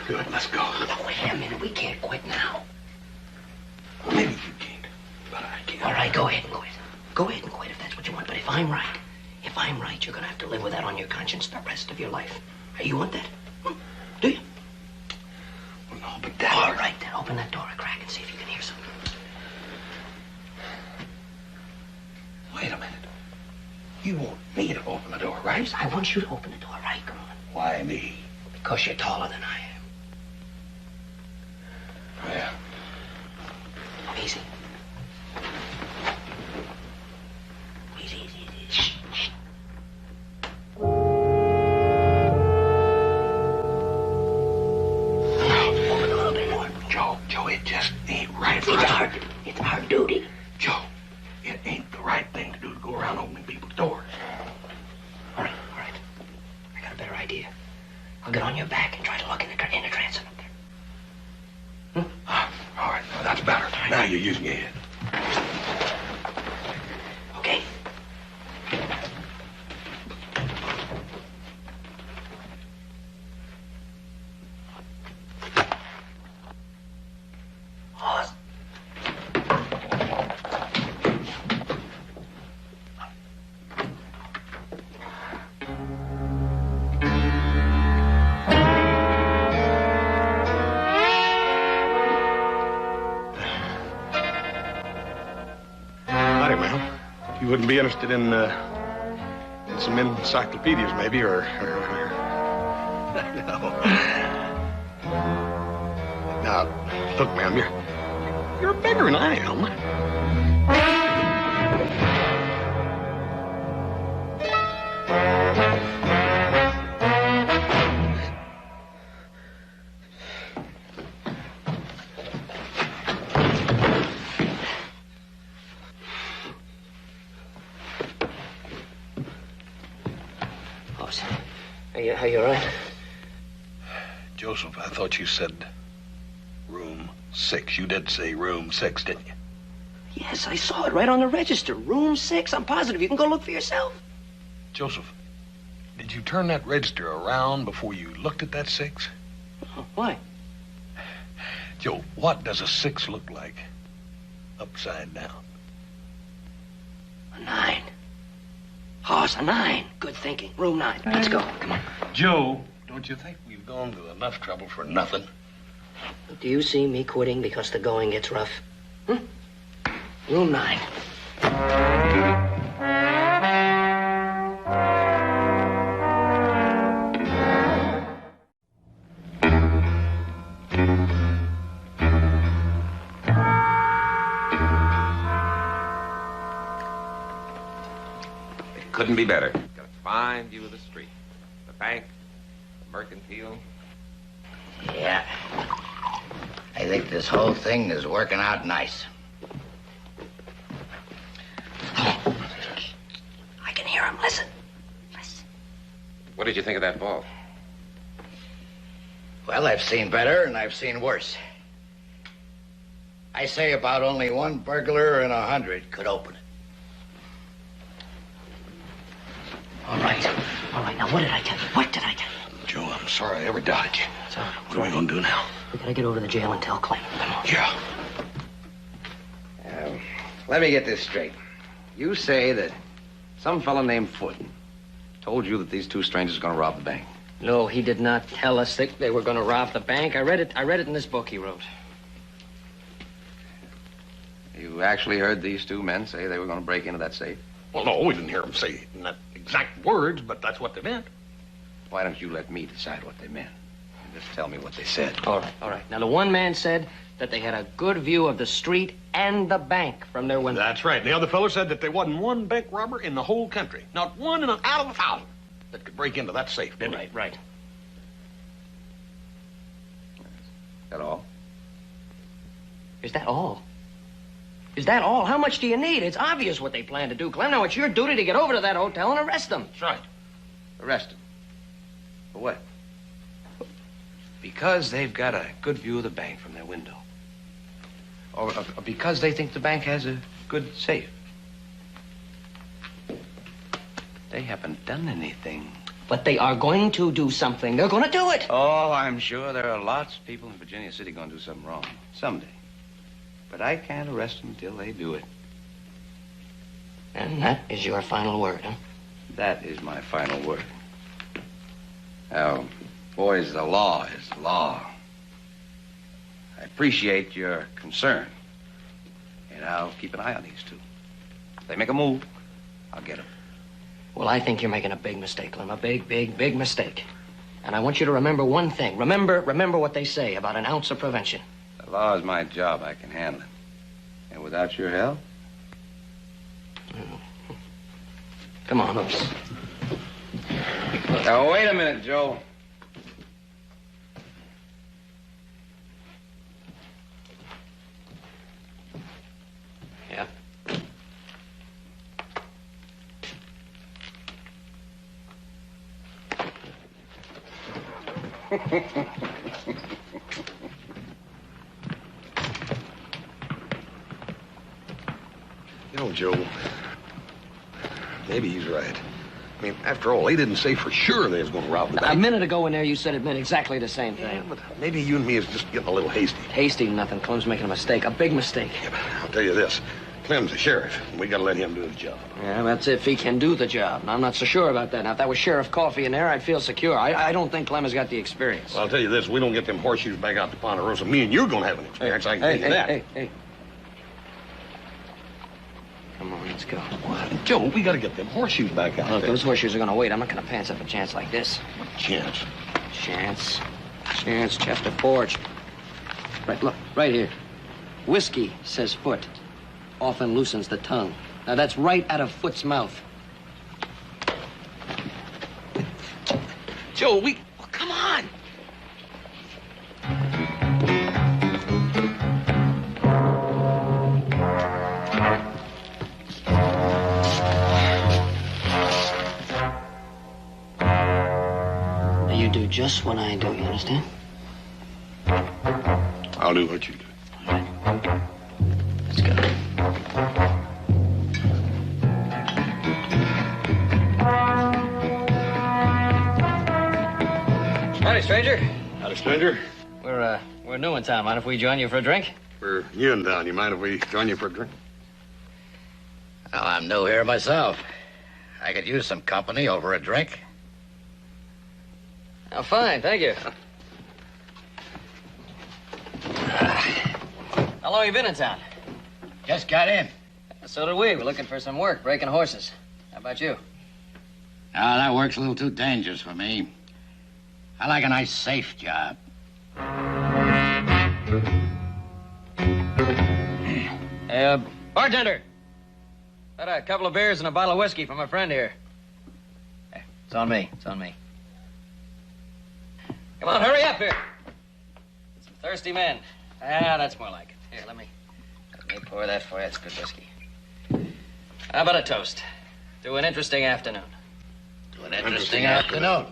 Speaker 13: Good, let's go.
Speaker 1: Now, wait a minute. We can't quit now.
Speaker 13: Well, maybe you can't, but I can.
Speaker 1: All right, go ahead and quit. Go ahead and quit if that's what you want. But if I'm right, you're going to have to live with that on your conscience the rest of your life. You want that? Do you?
Speaker 13: Well, no, but that...
Speaker 1: All right, then open that door a crack and see if you can hear something.
Speaker 13: Wait a minute. You want me to open the door, right?
Speaker 1: Yes, I want you to open the door, right? Come on.
Speaker 13: Why me?
Speaker 1: Because you're taller than I am.
Speaker 13: Yeah.
Speaker 1: Easy. Easy, easy, easy. Shh, shh. Open a little bit more.
Speaker 13: Joe, it just ain't right.
Speaker 1: It's our duty.
Speaker 13: Joe, it ain't the right thing to do to go around opening people's doors.
Speaker 1: All right. I got a better idea. I'll get on your back and try to look in the transom up there.
Speaker 13: All right, now that's better. Now you're using your head.
Speaker 1: Okay. Pause.
Speaker 13: You wouldn't be interested in some encyclopedias, maybe, or no. Now, look, ma'am, you're bigger than I am.
Speaker 1: Are you all right?
Speaker 13: Joseph, I thought you said room 6. You did say room 6, didn't you?
Speaker 1: Yes, I saw it right on the register. Room 6. I'm positive. You can go look for yourself.
Speaker 13: Joseph, did you turn that register around before you looked at that 6?
Speaker 1: Oh, why?
Speaker 13: Joe, what does a 6 look like upside down?
Speaker 1: A 9. Horse, a 9. Good thinking. Room 9. Let's go. Come on.
Speaker 13: Joe, don't you think we've gone to enough trouble for nothing?
Speaker 1: Do you see me quitting because the going gets rough? Room 9.
Speaker 19: Couldn't be better. Got a fine view of the street. The bank, the mercantile.
Speaker 2: Yeah. I think this whole thing is working out nice.
Speaker 1: I can hear him. Listen.
Speaker 19: What did you think of that vault?
Speaker 2: Well, I've seen better and I've seen worse. I say about only one burglar in 100 could open it.
Speaker 1: All right. Now, what did I tell you?
Speaker 13: Joe, I'm sorry I ever doubted you.
Speaker 1: So,
Speaker 13: what are we going to do now?
Speaker 1: We gotta get over to the jail and tell Clem. Come on.
Speaker 13: Yeah.
Speaker 5: Let me get this straight. You say that some fellow named Foot told you that these two strangers are going to rob the bank.
Speaker 1: No, he did not tell us that they were going to rob the bank. I read it in this book he wrote.
Speaker 5: You actually heard these two men say they were going to break into that safe?
Speaker 13: Well, no, we didn't hear them say in that exact words, but that's what they meant.
Speaker 5: Why don't you let me decide what they meant? Just tell me what they said.
Speaker 1: All right. Now, the one man said that they had a good view of the street and the bank from their window.
Speaker 13: That's right. And the other fellow said that there wasn't one bank robber in the whole country. Not one out of 1,000 that could break into that safe, didn't he?
Speaker 1: Right.
Speaker 5: Is that all?
Speaker 1: Is that all? Is that all? How much do you need? It's obvious what they plan to do, Clem. Now, it's your duty to get over to that hotel and arrest them.
Speaker 13: That's right.
Speaker 5: Arrest them. For what? Because they've got a good view of the bank from their window. Or because they think the bank has a good safe. They haven't done anything.
Speaker 1: But they are going to do something. They're going to do it.
Speaker 5: Oh, I'm sure there are lots of people in Virginia City going to do something wrong. Someday. But I can't arrest them until they do it.
Speaker 1: And that is your final word, huh?
Speaker 5: That is my final word. Now, boys, the law is the law. I appreciate your concern. And I'll keep an eye on these two. If they make a move, I'll get them.
Speaker 1: Well, I think you're making a big mistake, Clem. A big mistake. And I want you to remember one thing. Remember what they say about an ounce of prevention.
Speaker 5: The law is my job. I can handle it. And without your help?
Speaker 1: Come on, Hoops.
Speaker 5: Now, wait a minute, Joe.
Speaker 1: Yeah?
Speaker 13: You know, Joe, maybe he's right. I mean, after all, they didn't say for sure they was going to rob the bank.
Speaker 1: A minute ago in there, you said it meant exactly the same thing.
Speaker 13: Yeah, but maybe you and me is just getting a little hasty.
Speaker 1: Hasty nothing. Clem's making a mistake. A big mistake.
Speaker 13: Yeah, but I'll tell you this. Clem's a sheriff, and we got to let him do his job.
Speaker 1: Yeah, that's if he can do the job. Now, I'm not so sure about that. Now, if that was Sheriff Coffee in there, I'd feel secure. I don't think Clem has got the experience.
Speaker 13: Well, I'll tell you this. We don't get them horseshoes back out to Ponderosa. Me and you're going to have an experience. I can tell you that.
Speaker 1: Hey. Come on, let's go.
Speaker 13: Well, Joe, we got to get them horseshoes back out
Speaker 1: Look,
Speaker 13: there.
Speaker 1: those horseshoes are going to wait. I'm not going to pants up a chance like this.
Speaker 13: What chance?
Speaker 1: Chance, Chester Forge. Right, look, right here. Whiskey, says Foot, often loosens the tongue. Now, that's right out of Foot's mouth.
Speaker 13: Joe, well,
Speaker 1: come on. You do just what I do, you understand?
Speaker 13: I'll do what you do.
Speaker 1: All right. Let's go. Howdy, stranger.
Speaker 13: Howdy, stranger.
Speaker 1: We're new in town. Mind if we join you for a drink?
Speaker 13: We're new in town. You mind if we join you for a drink?
Speaker 2: Well, I'm new here myself. I could use some company over a drink.
Speaker 1: Oh, fine, thank you. How long you been in town?
Speaker 2: Just got in.
Speaker 1: So did we. We're looking for some work, breaking horses. How about you?
Speaker 2: Now, that work's a little too dangerous for me. I like a nice, safe job.
Speaker 1: Bartender! Got a couple of beers and a bottle of whiskey from a friend here. It's on me. It's on me. Come on, hurry up here. Some thirsty men. Ah, that's more like it. Here, let me pour that for you. It's good whiskey. How about a toast? To an interesting afternoon.
Speaker 2: To an interesting afternoon.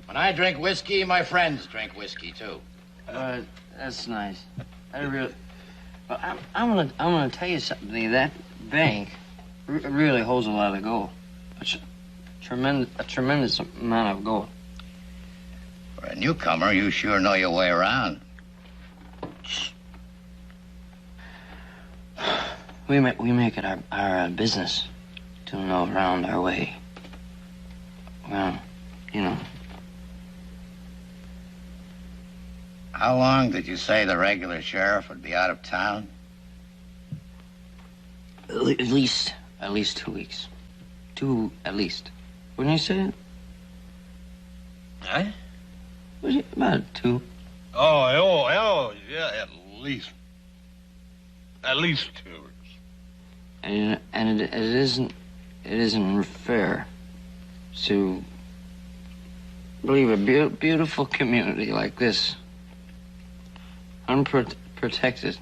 Speaker 2: When I drink whiskey, my friends drink whiskey, too.
Speaker 1: That's nice.
Speaker 7: I really... Well, I'm gonna tell you something. That bank really holds a lot of gold. It's a tremendous amount of gold.
Speaker 22: For a newcomer, you sure know your way around.
Speaker 7: We make it our business to know around our way. Well, you know.
Speaker 22: How long did you say the regular sheriff would be out of town?
Speaker 7: At least 2 weeks. Two, at least. Wouldn't you say it?
Speaker 22: Huh?
Speaker 7: Was it about 2?
Speaker 9: Oh, yeah, at least 2 weeks.
Speaker 7: And it isn't fair to leave a beautiful community like this unprotected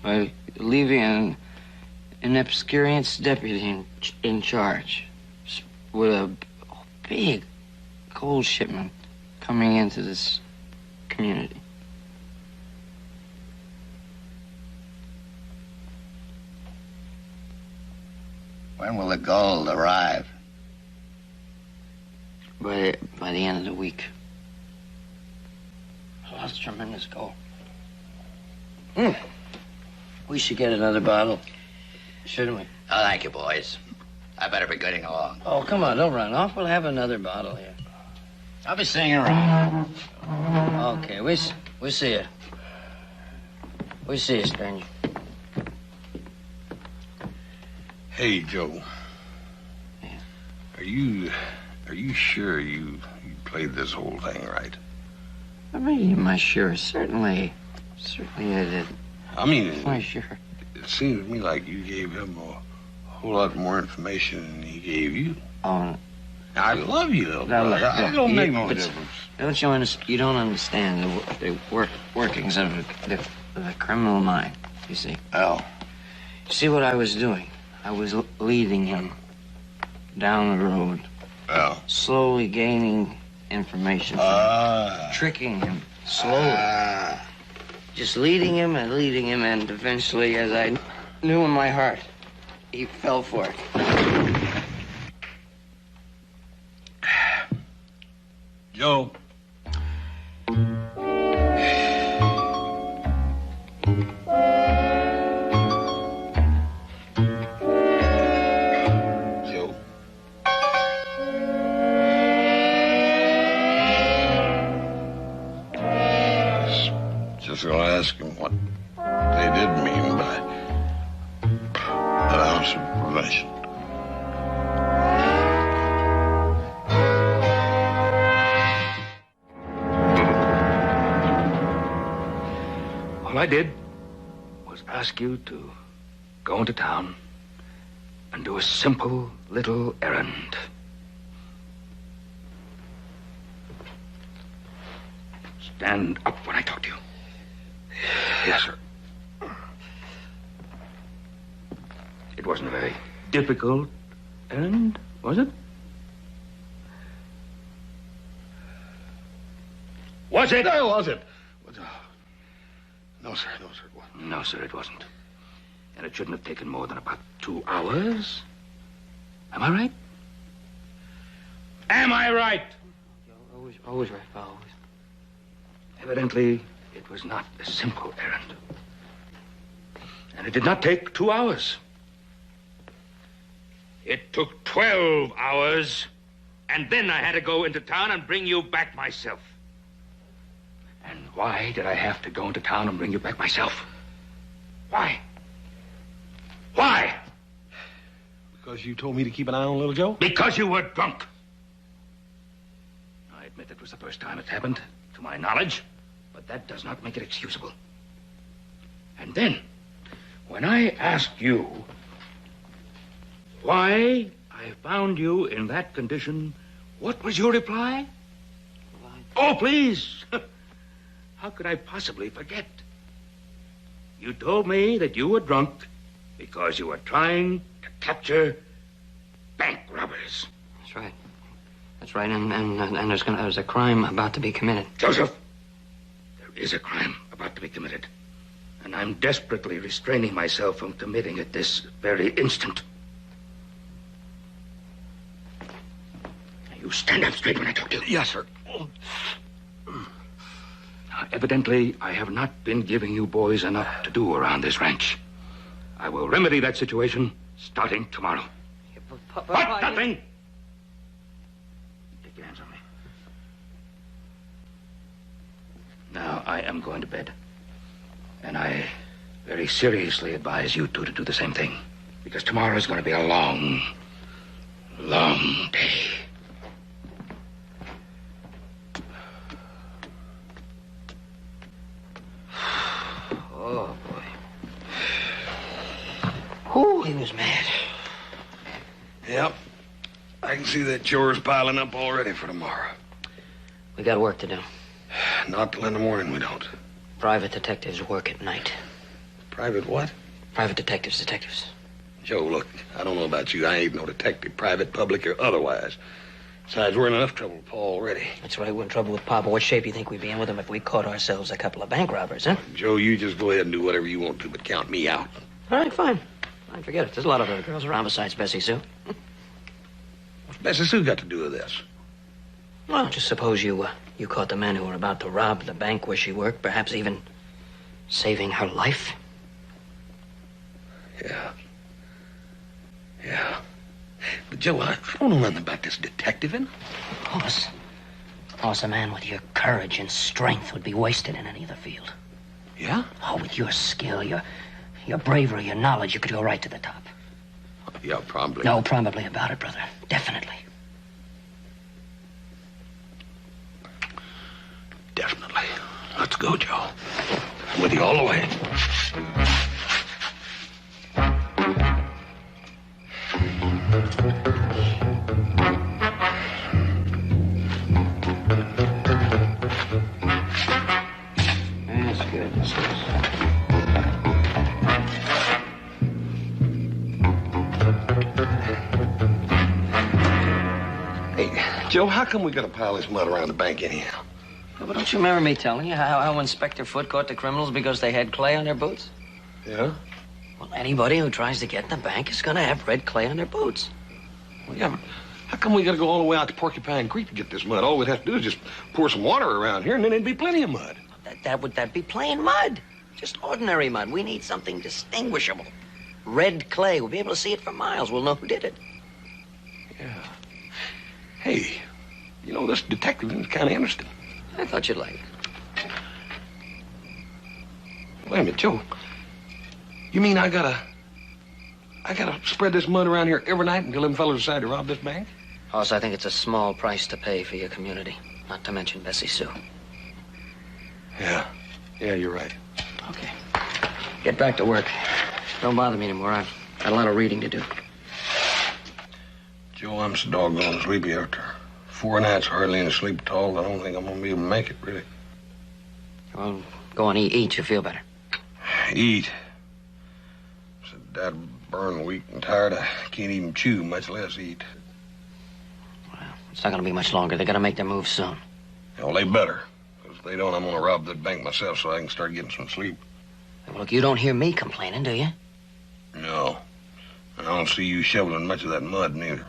Speaker 7: by leaving an inexperienced deputy in charge with a big gold shipment coming into this community.
Speaker 22: When will the gold arrive?
Speaker 7: By the end of the week. Oh, that's tremendous gold. We should get another bottle, shouldn't we?
Speaker 22: Oh, thank you, boys. I better be getting along.
Speaker 7: Oh, come on, don't run off. We'll have another bottle here.
Speaker 22: I'll be singing around.
Speaker 7: Okay, we see you. We see you, stranger.
Speaker 9: Hey, Joe.
Speaker 7: Yeah.
Speaker 9: Are you sure you played this whole thing right?
Speaker 7: I mean, am I sure? Certainly I did.
Speaker 9: I mean,
Speaker 7: Am I sure?
Speaker 9: It seems to me like you gave him a whole lot more information than he gave you.
Speaker 7: Oh,
Speaker 9: I love you, though.
Speaker 7: Now, look,
Speaker 9: I don't make no
Speaker 7: but
Speaker 9: difference.
Speaker 7: Don't you understand? You don't understand the workings of the criminal mind. You see?
Speaker 9: Oh.
Speaker 7: You see what I was doing? I was leading him down the road.
Speaker 9: Oh.
Speaker 7: Slowly gaining information. Tricking him slowly. Just leading him, and eventually, as I knew in my heart, he fell for it.
Speaker 9: Joe. Joe. Just gonna ask him what they did mean by an ounce of prevention.
Speaker 5: All I did was ask you to go into town and do a simple little errand. Stand up when I talk to you. Yes, sir. It wasn't a very difficult errand, was it? Was it?
Speaker 9: No, was it? No, sir, it wasn't.
Speaker 5: No, sir, it wasn't. And it shouldn't have taken more than about 2 hours. Am I right? Am I right?
Speaker 7: Always right, pal, always.
Speaker 5: Evidently, it was not a simple errand. And it did not take 2 hours. It took 12 hours, and then I had to go into town and bring you back myself. And why did I have to go into town and bring you back myself? Why? Why?
Speaker 9: Because you told me to keep an eye on little Joe?
Speaker 5: Because you were drunk. I admit it was the first time it's happened, to my knowledge, but that does not make it excusable. And then, when I asked you why I found you in that condition, what was your reply? Oh, please. How could I possibly forget? You told me that you were drunk because you were trying to capture bank robbers.
Speaker 7: That's right. That's right, and there's a crime about to be committed.
Speaker 5: Joseph, there is a crime about to be committed. And I'm desperately restraining myself from committing it this very instant. You stand up straight when I talk to you.
Speaker 13: Yes, sir.
Speaker 5: Now, evidently, I have not been giving you boys enough to do around this ranch. I will remedy that situation starting tomorrow. What? Nothing! Take your hands on me. Now, I am going to bed. And I very seriously advise you two to do the same thing. Because tomorrow is going to be a long, long day.
Speaker 4: Oh, boy. Whew, he was mad.
Speaker 13: Yep. I can see that chore's piling up already for tomorrow.
Speaker 1: We got work to do.
Speaker 13: Not till in the morning, we don't.
Speaker 1: Private detectives work at night.
Speaker 13: Private what?
Speaker 1: Private detectives.
Speaker 13: Joe, look, I don't know about you. I ain't no detective, private, public, or otherwise. Besides, we're in enough trouble with Paul already.
Speaker 1: That's right, we're in trouble with Papa. What shape do you think we'd be in with him if we caught ourselves a couple of bank robbers, huh?
Speaker 13: Joe, you just go ahead and do whatever you want to, but count me out.
Speaker 1: All right, fine. Fine, forget it. There's a lot of other girls around besides Bessie Sue.
Speaker 13: What's Bessie Sue got to do with this?
Speaker 1: Well, just suppose you caught the men who were about to rob the bank where she worked, perhaps even saving her life.
Speaker 13: Yeah. But, Joe, I don't know nothing about this detectiving.
Speaker 1: Of course, a man with your courage and strength would be wasted in any other field.
Speaker 13: Yeah?
Speaker 1: Oh, with your skill, your bravery, your knowledge, you could go right to the top.
Speaker 13: Yeah, probably.
Speaker 1: No probably about it, brother. Definitely.
Speaker 13: Definitely. Let's go, Joe. I'm with you all the way.
Speaker 1: That's good.
Speaker 13: Hey, Joe, how come we got to pile this mud around the bank anyhow?
Speaker 1: Yeah, but don't you remember me telling you how Inspector Foote caught the criminals because they had clay on their boots?
Speaker 13: Yeah?
Speaker 1: Well, anybody who tries to get in the bank is going to have red clay on their boots.
Speaker 13: Well, yeah, but how come we got to go all the way out to Porcupine Creek to get this mud? All we'd have to do is just pour some water around here, and then there'd be plenty of mud.
Speaker 1: That'd be plain mud. Just ordinary mud. We need something distinguishable. Red clay. We'll be able to see it for miles. We'll know who did it.
Speaker 13: Yeah. Hey, you know, this detective is kind of interesting.
Speaker 1: I thought you'd like it.
Speaker 13: Wait a minute, Joe. You mean I gotta spread this mud around here every night until them fellows decide to rob this bank?
Speaker 1: Hoss, I think it's a small price to pay for your community. Not to mention Bessie Sue.
Speaker 13: Yeah, you're right.
Speaker 1: Okay. Get back to work. Don't bother me anymore. I've got a lot of reading to do.
Speaker 13: Joe, I'm so doggone sleepy after 4 nights hardly any sleep at all. I don't think I'm gonna be able to make it, really.
Speaker 1: Well, go on, eat. You'll feel better.
Speaker 13: Eat? So Dad burn weak and tired. I can't even chew, much less eat.
Speaker 1: Well, it's not gonna be much longer. They gotta make their move soon.
Speaker 13: Well, they better. Because if they don't, I'm gonna rob the bank myself so I can start getting some sleep.
Speaker 1: Well, look, you don't hear me complaining, do you?
Speaker 13: No. I don't see you shoveling much of that mud, neither.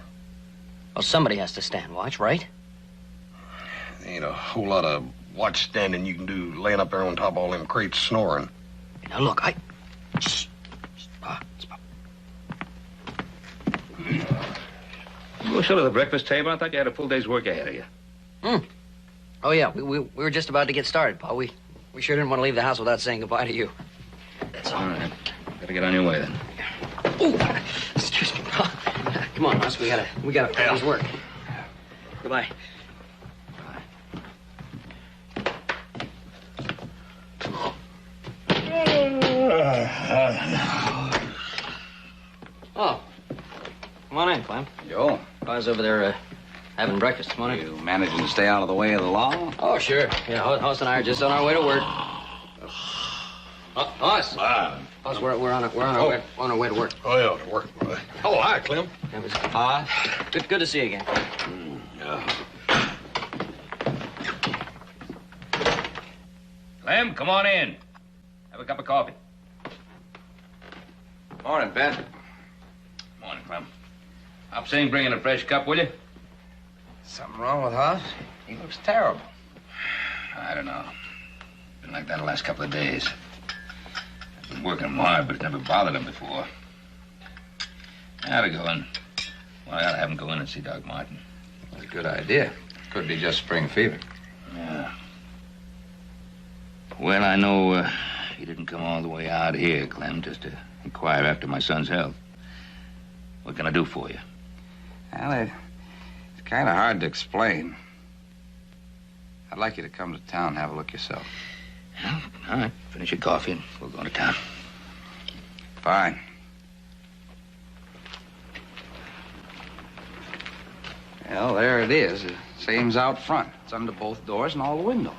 Speaker 1: Well, somebody has to stand watch, right?
Speaker 13: There ain't a whole lot of watch standing you can do laying up there on top of all them crates snoring.
Speaker 1: Now, look,
Speaker 5: You go show to the breakfast table? I thought you had a full day's work ahead of you.
Speaker 1: Oh, yeah, we were just about to get started, Pa. We sure didn't want to leave the house without saying goodbye to you. That's all.
Speaker 5: All right. Better get on your way, then.
Speaker 1: Oh, excuse me, Pa. Come on, Hoss. We gotta finish work. Goodbye. Oh. Come on in, Clem.
Speaker 2: Joe?
Speaker 1: I was over there having breakfast. Come on in.
Speaker 2: You managing to stay out of the way of the law?
Speaker 1: Oh, sure. Yeah, Hoss and I are just on our way to work. Hoss. Hoss, we're on our way to work.
Speaker 13: Oh, yeah, to work. Oh, hi, Clem.
Speaker 1: Good to see you again.
Speaker 5: Clem, come on in. Have a cup of coffee. Morning, Ben. Morning, Clem. Up saying bring in a fresh cup, will you?
Speaker 2: Something wrong with House? He looks terrible.
Speaker 5: I don't know. Been like that the last couple of days. I've been working him hard, but it never bothered him before. I ought to go in. Well, I ought to have him go in and see Doc Martin.
Speaker 2: That's a good idea. Could be just spring fever.
Speaker 5: Yeah. Well, I know he didn't come all the way out here, Clem, just to inquire after my son's health. What can I do for you?
Speaker 2: Well, it's kind of hard to explain. I'd like you to come to town and have a look yourself.
Speaker 5: Well, all right. Finish your coffee and we'll go to town.
Speaker 2: Fine. Well, there it is. The same's out front. It's under both doors and all the windows.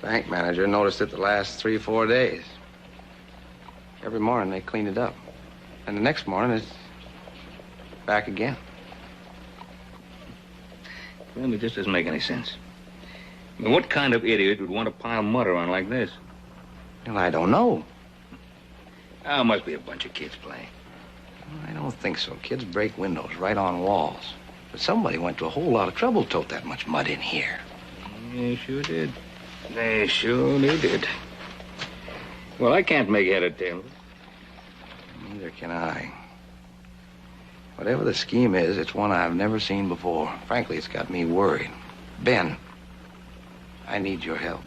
Speaker 2: Bank manager noticed it the last 3 or 4 days. Every morning they clean it up. And the next morning it's back again.
Speaker 5: Well, it just doesn't make any sense. I mean, what kind of idiot would want to pile mud around like this?
Speaker 2: Well, I don't know.
Speaker 5: Oh, it must be a bunch of kids playing.
Speaker 2: I don't think so. Kids break windows right on walls. But somebody went to a whole lot of trouble to tote that much mud in here.
Speaker 5: They sure did. They surely did. Well, I can't make head or tail.
Speaker 2: Neither can I. Whatever the scheme is, it's one I've never seen before. Frankly, it's got me worried. Ben, I need your help.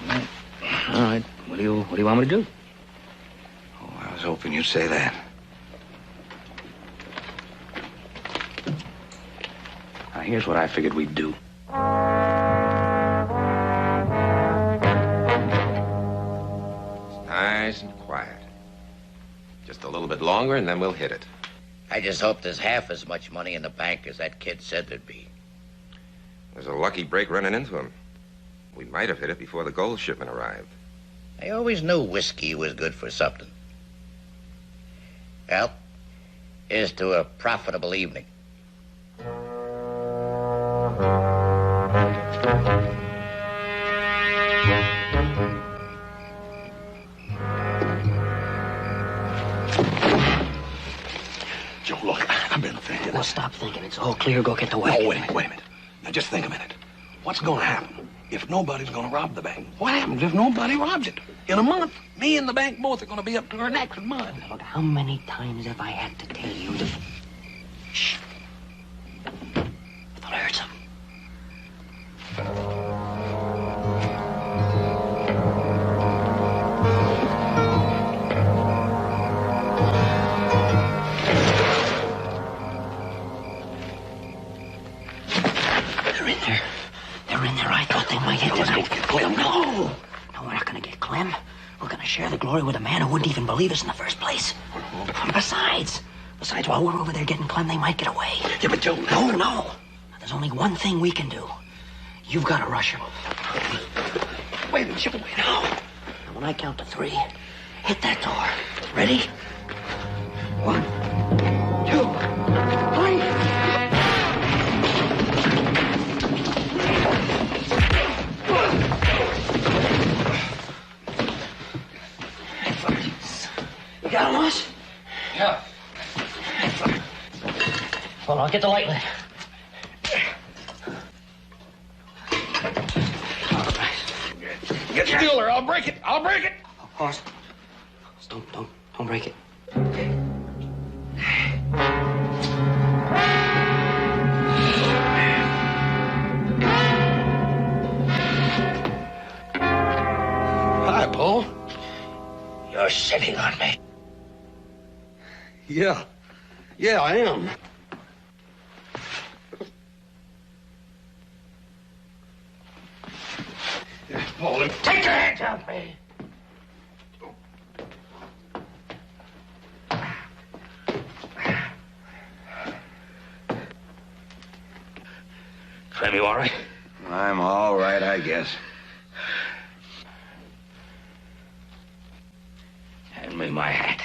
Speaker 5: All right. What do you want me to do?
Speaker 2: Oh, I was hoping you'd say that. Now, here's what I figured we'd do.
Speaker 19: Nice and quiet. Just a little bit longer, and then we'll hit it.
Speaker 22: I just hope there's half as much money in the bank as that kid said there'd be.
Speaker 19: There's a lucky break running into him. We might have hit it before the gold shipment arrived.
Speaker 22: I always knew whiskey was good for something. Well, here's to a profitable evening.
Speaker 13: Joe, look, I've been thinking.
Speaker 4: Well, stop thinking. It's all clear. Go get the wagon.
Speaker 13: Oh, wait a minute. Now, just think a minute. What's going to happen if nobody's going to rob the bank? What happens if nobody robs it? In a month, me and the bank both are going to be up to our necks in mud.
Speaker 4: Look, how many times have I had to tell you to... Shh. I thought I heard something. They're in there. I thought they might hit tonight.
Speaker 13: Let's go get Clem.
Speaker 4: No, we're not going to get Clem. We're going to share the glory with a man who wouldn't even believe us in the first place. Besides, while we're over there getting Clem, they might get away.
Speaker 13: Yeah, but Joe...
Speaker 4: No. There's only one thing we can do. You've got to rush him.
Speaker 13: Wait a minute, Joe.
Speaker 4: Now, when I count to 3, hit that door. Ready? 1, 2, 3. You got him, Moss?
Speaker 2: Yeah.
Speaker 4: Hold on, get the light lit.
Speaker 13: Get still or I'll break it. I'll break it.
Speaker 4: Pause. Don't break it.
Speaker 13: Hi, Paul.
Speaker 4: You're sitting on me.
Speaker 13: Yeah, I am. Yeah, Paul,
Speaker 4: Take your hands off me.
Speaker 5: Clem, you all right?
Speaker 2: I'm all right, I guess.
Speaker 5: Hand me my hat.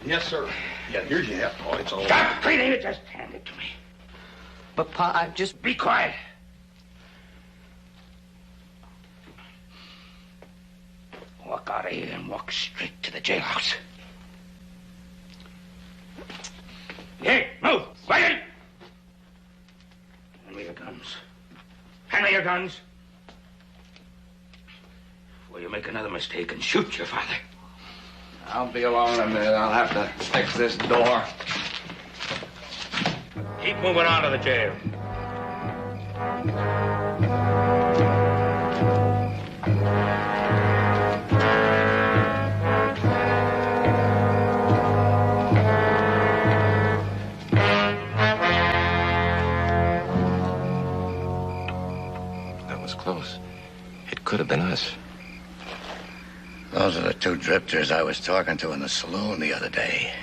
Speaker 13: Yes, sir. Yeah, here's your hat, Paul. It's all
Speaker 5: Stop cleaning it. Just hand it to me.
Speaker 4: But, Pa, I just...
Speaker 5: Be quiet.
Speaker 2: Walk out of here and walk straight to the jailhouse. Hey, move! Quiet! Hand me your guns. Hand me your guns. Before you make another mistake and shoot your father.
Speaker 15: I'll be along in a minute. I'll have to fix this door.
Speaker 2: Keep moving on to the jail.
Speaker 19: That was close. It could have been us.
Speaker 22: Those are the two drifters I was talking to in the saloon the other day.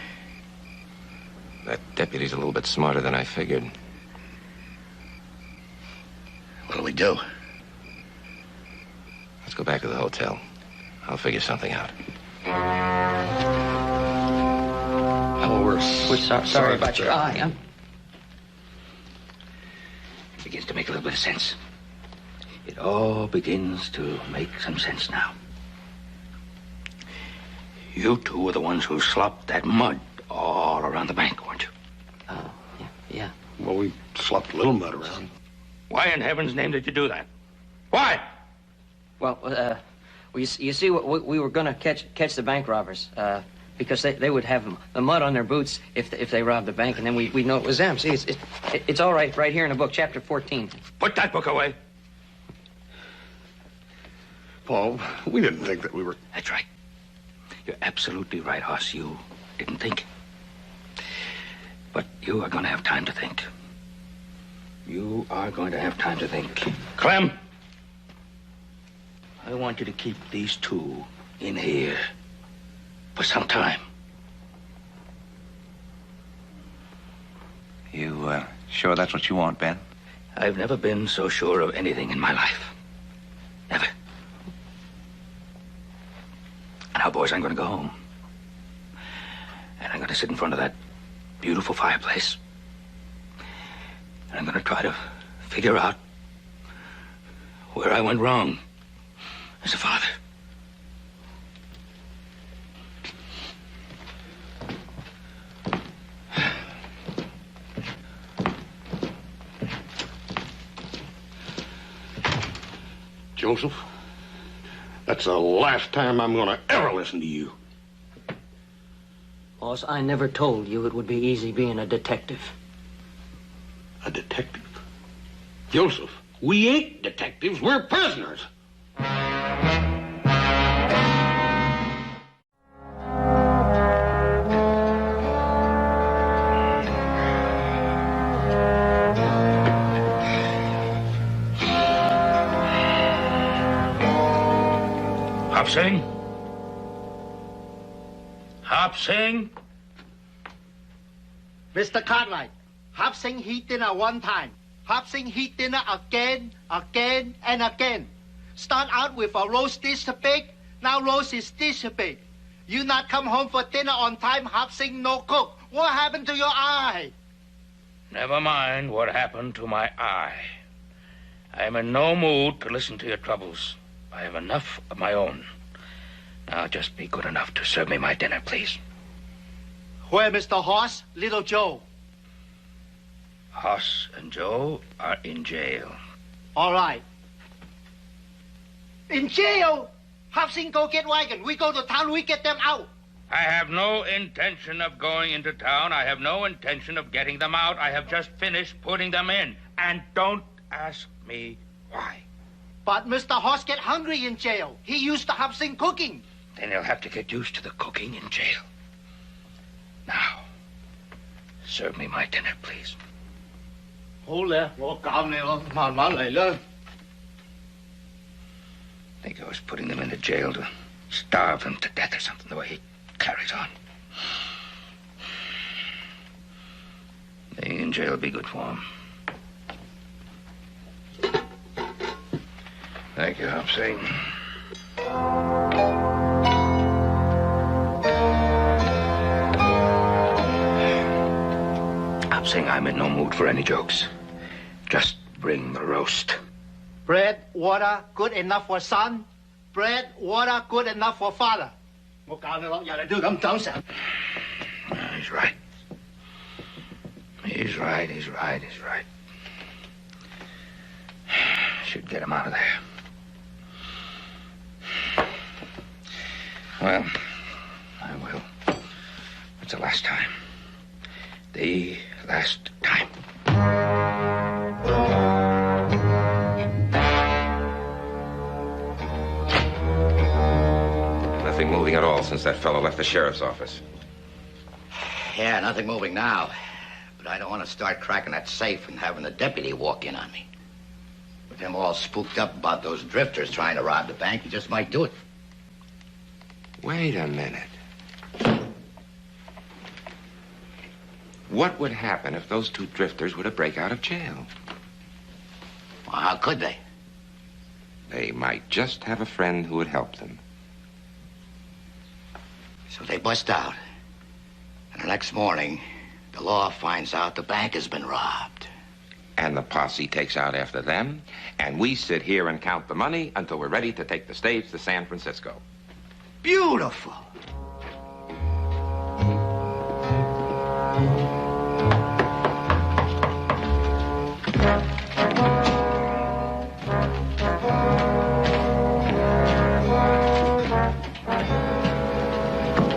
Speaker 19: That deputy's a little bit smarter than I figured.
Speaker 22: What do we do?
Speaker 19: Let's go back to the hotel. I'll figure something out.
Speaker 15: Oh, we're
Speaker 1: sorry about your eye.
Speaker 2: It begins to make a little bit of sense. It all begins to make some sense now. You two were the ones who slopped that mud all around the bank, weren't you?
Speaker 1: Oh, yeah.
Speaker 9: Well, we slopped a little mud around.
Speaker 2: Why in heaven's name did you do that? Why?
Speaker 1: Well, you see, we were going to catch the bank robbers because they would have the mud on their boots if they robbed the bank, and then we'd know it was them. See, it's all right here in the book, chapter 14.
Speaker 2: Put that book away.
Speaker 9: Paul, we didn't think that we were...
Speaker 2: That's right. You're absolutely right, Hoss. You didn't think. But you are going to have time to think. You are going to have time to think. Clem, I want you to keep these two in here for some time.
Speaker 19: You, sure that's what you want, Ben?
Speaker 2: I've never been so sure of anything in my life. Never. Now, boys, I'm going to go home. And I'm going to sit in front of that beautiful fireplace. And I'm going to try to figure out where I went wrong as a father.
Speaker 9: Joseph, that's the last time I'm going to ever listen to you.
Speaker 1: Boss, I never told you it would be easy being a detective.
Speaker 9: A detective? Joseph, we ain't detectives. We're prisoners.
Speaker 2: Hop Sing? Hop Sing?
Speaker 11: Mr. Cartwright, Hop Sing heat dinner one time. Hop Sing heat dinner again, and again. Start out with a roast this big, now roast is this big. You not come home for dinner on time, Hop Sing no cook. What happened to your eye?
Speaker 2: Never mind what happened to my eye. I am in no mood to listen to your troubles. I have enough of my own. Now just be good enough to serve me my dinner, please.
Speaker 11: Where Mr. Hoss, Little Joe?
Speaker 2: Hoss and Joe are in jail.
Speaker 11: All right. In jail? Hop Sing go get wagon. We go to town, we get them out.
Speaker 2: I have no intention of going into town. I have no intention of getting them out. I have just finished putting them in. And don't ask me why.
Speaker 11: But Mr. Hoss get hungry in jail. He used to Hop Sing cooking.
Speaker 2: Then he'll have to get used to the cooking in jail. Now, serve me my dinner, please.
Speaker 11: Hold there.
Speaker 2: Think I was putting them into jail to starve them to death or something, the way he carries on. Being in jail will be good for him. Thank you, Hop Sing. Hop Sing, I'm in no mood for any jokes. Just bring the roast.
Speaker 11: Bread, water, good enough for son? bread, water, good enough for father.
Speaker 22: He's right. He's right. Should get him out of there. Well, I will. It's the last time. The last time.
Speaker 19: Nothing moving at all since that fellow left the sheriff's office.
Speaker 22: Yeah, nothing moving now. But I don't want to start cracking that safe and having the deputy walk in on me. With him all spooked up about those drifters trying to rob the bank, he just might do it.
Speaker 19: Wait a minute. What would happen if those two drifters were to break out of jail?
Speaker 22: Well, how could they?
Speaker 19: They might just have a friend who would help them.
Speaker 22: So they bust out. And the next morning, the law finds out the bank has been robbed.
Speaker 19: And the posse takes out after them, and we sit here and count the money until we're ready to take the stage to San Francisco.
Speaker 22: Beautiful.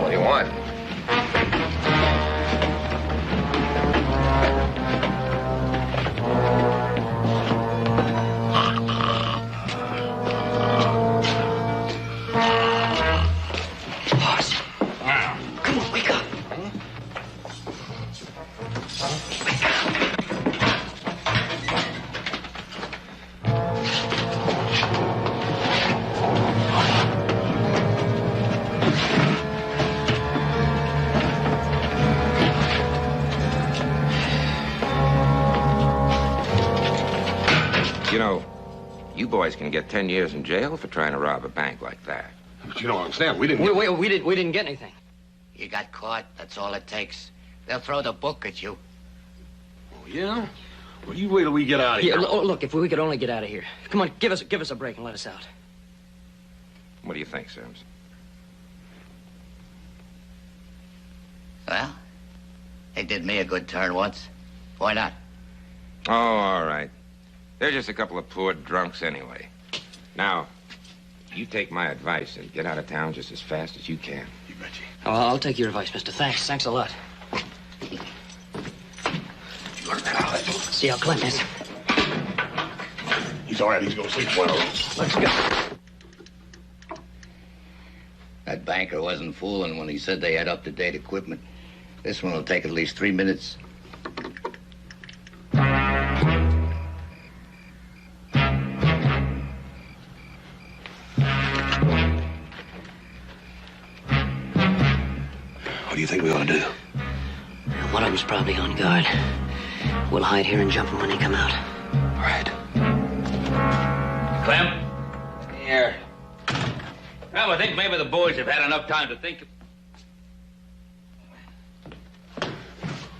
Speaker 5: What do you want?
Speaker 1: Come on, wake up.
Speaker 19: You know, you boys can get 10 years in jail for trying to rob a bank like that.
Speaker 9: But you don't understand. We didn't.
Speaker 1: We didn't get anything.
Speaker 22: You got caught, that's all it takes. They'll throw the book at you.
Speaker 9: Oh, yeah? Well, you wait till we get out of here.
Speaker 1: Look, if we could only get out of here. Come on, give us a break and let us out.
Speaker 19: What do you think, Sims?
Speaker 22: Well, they did me a good turn once. Why not?
Speaker 19: Oh, all right. They're just a couple of poor drunks anyway. Now, you take my advice and get out of town just as fast as you can.
Speaker 9: You betcha.
Speaker 1: Oh, I'll take your advice, mister. Thanks a lot. See how Clem is.
Speaker 9: He's all right. He's going to sleep well.
Speaker 1: Let's go.
Speaker 22: That banker wasn't fooling when he said they had up-to-date equipment. This one will take at least 3 minutes.
Speaker 13: What do you think we ought to do?
Speaker 1: One of them's probably on guard. We'll hide here and jump them when they come out.
Speaker 13: All right.
Speaker 16: Clem? Here. Well, I think maybe the boys have had enough time to think.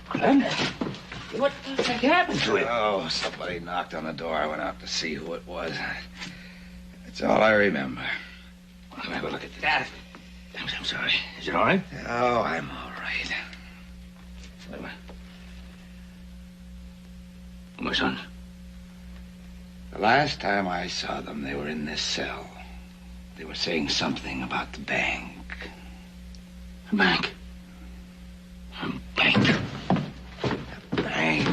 Speaker 13: Clem? What the heck happened to him?
Speaker 22: Oh, somebody knocked on the door. I went out to see who it was. That's all I remember.
Speaker 13: Let me have a look at this.
Speaker 16: Dad.
Speaker 13: I'm sorry. Is it all right?
Speaker 22: Oh, I'm all right.
Speaker 13: My sons?
Speaker 22: The last time I saw them, they were in this cell. They were saying something about the bank.
Speaker 13: The bank?
Speaker 22: The bank. The bank.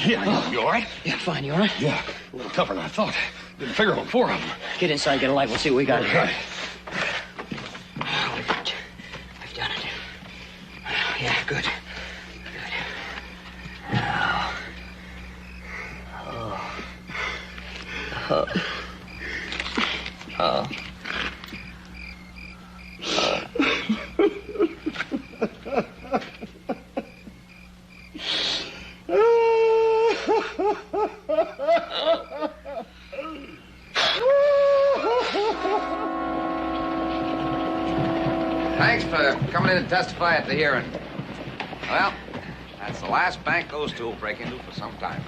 Speaker 13: Yeah, you all right?
Speaker 1: Yeah, fine. You all right?
Speaker 13: Yeah, a little tougher than I thought. Didn't figure on 4 of them.
Speaker 1: Get inside, get a light. We'll see what we got here.
Speaker 13: Right.
Speaker 1: We've done it. Yeah, good. Now, Oh.
Speaker 19: Thanks for coming in to testify at the hearing. Well, that's the last bank those two will break into for some time.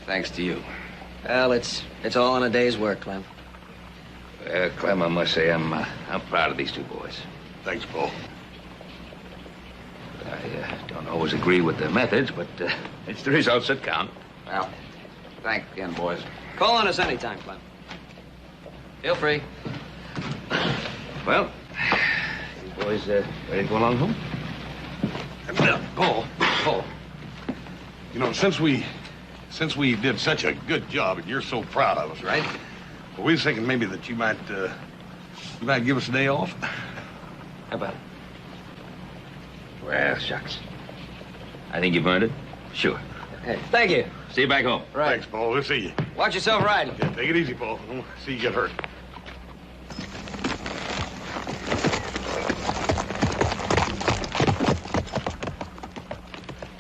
Speaker 19: Thanks to you.
Speaker 1: Well, it's all in a day's work, Clem.
Speaker 5: Clem, I must say I'm proud of these two boys.
Speaker 9: Thanks, Paul.
Speaker 5: I don't always agree with their methods, but it's the results that count.
Speaker 19: Well, thanks again, boys.
Speaker 1: Call on us anytime, Clem. Feel free.
Speaker 5: Well, you boys ready to go along home?
Speaker 9: Paul. You know, since we did such a good job and you're so proud of us, right? Well, we was thinking maybe that you might give us a day off.
Speaker 5: How about it? Well, shucks. I think you've earned it. Sure.
Speaker 1: Hey, thank you.
Speaker 5: See you back home.
Speaker 1: Right.
Speaker 9: Thanks, Paul. We'll see you.
Speaker 1: Watch yourself riding.
Speaker 9: Yeah, take it easy, Paul. Don't see you get hurt.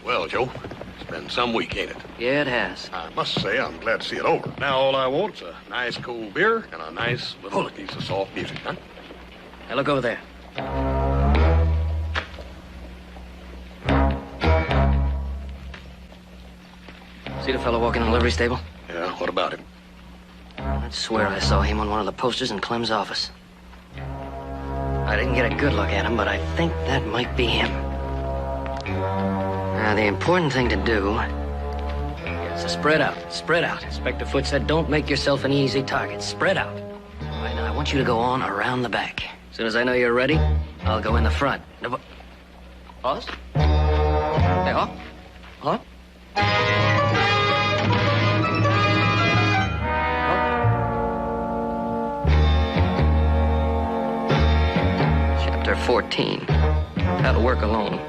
Speaker 9: Well, Joe, it's been some week, ain't it?
Speaker 1: Yeah, it has.
Speaker 9: I must say I'm glad to see it over. Now all I want's a nice cold beer and a nice little piece of soft music, huh?
Speaker 1: Hey, look over there. See the fellow walking in the livery stable?
Speaker 9: Yeah, what about him?
Speaker 1: I'd swear I saw him on one of the posters in Clem's office. I didn't get a good look at him, but I think that might be him. Now, the important thing to do is to spread out. Spread out. Inspector Foote said don't make yourself an easy target. Spread out. All right, now, I want you to go on around the back. As soon as I know you're ready, I'll go in the front. Pause. Hey, huh? Huh? Chapter 14. How to work alone.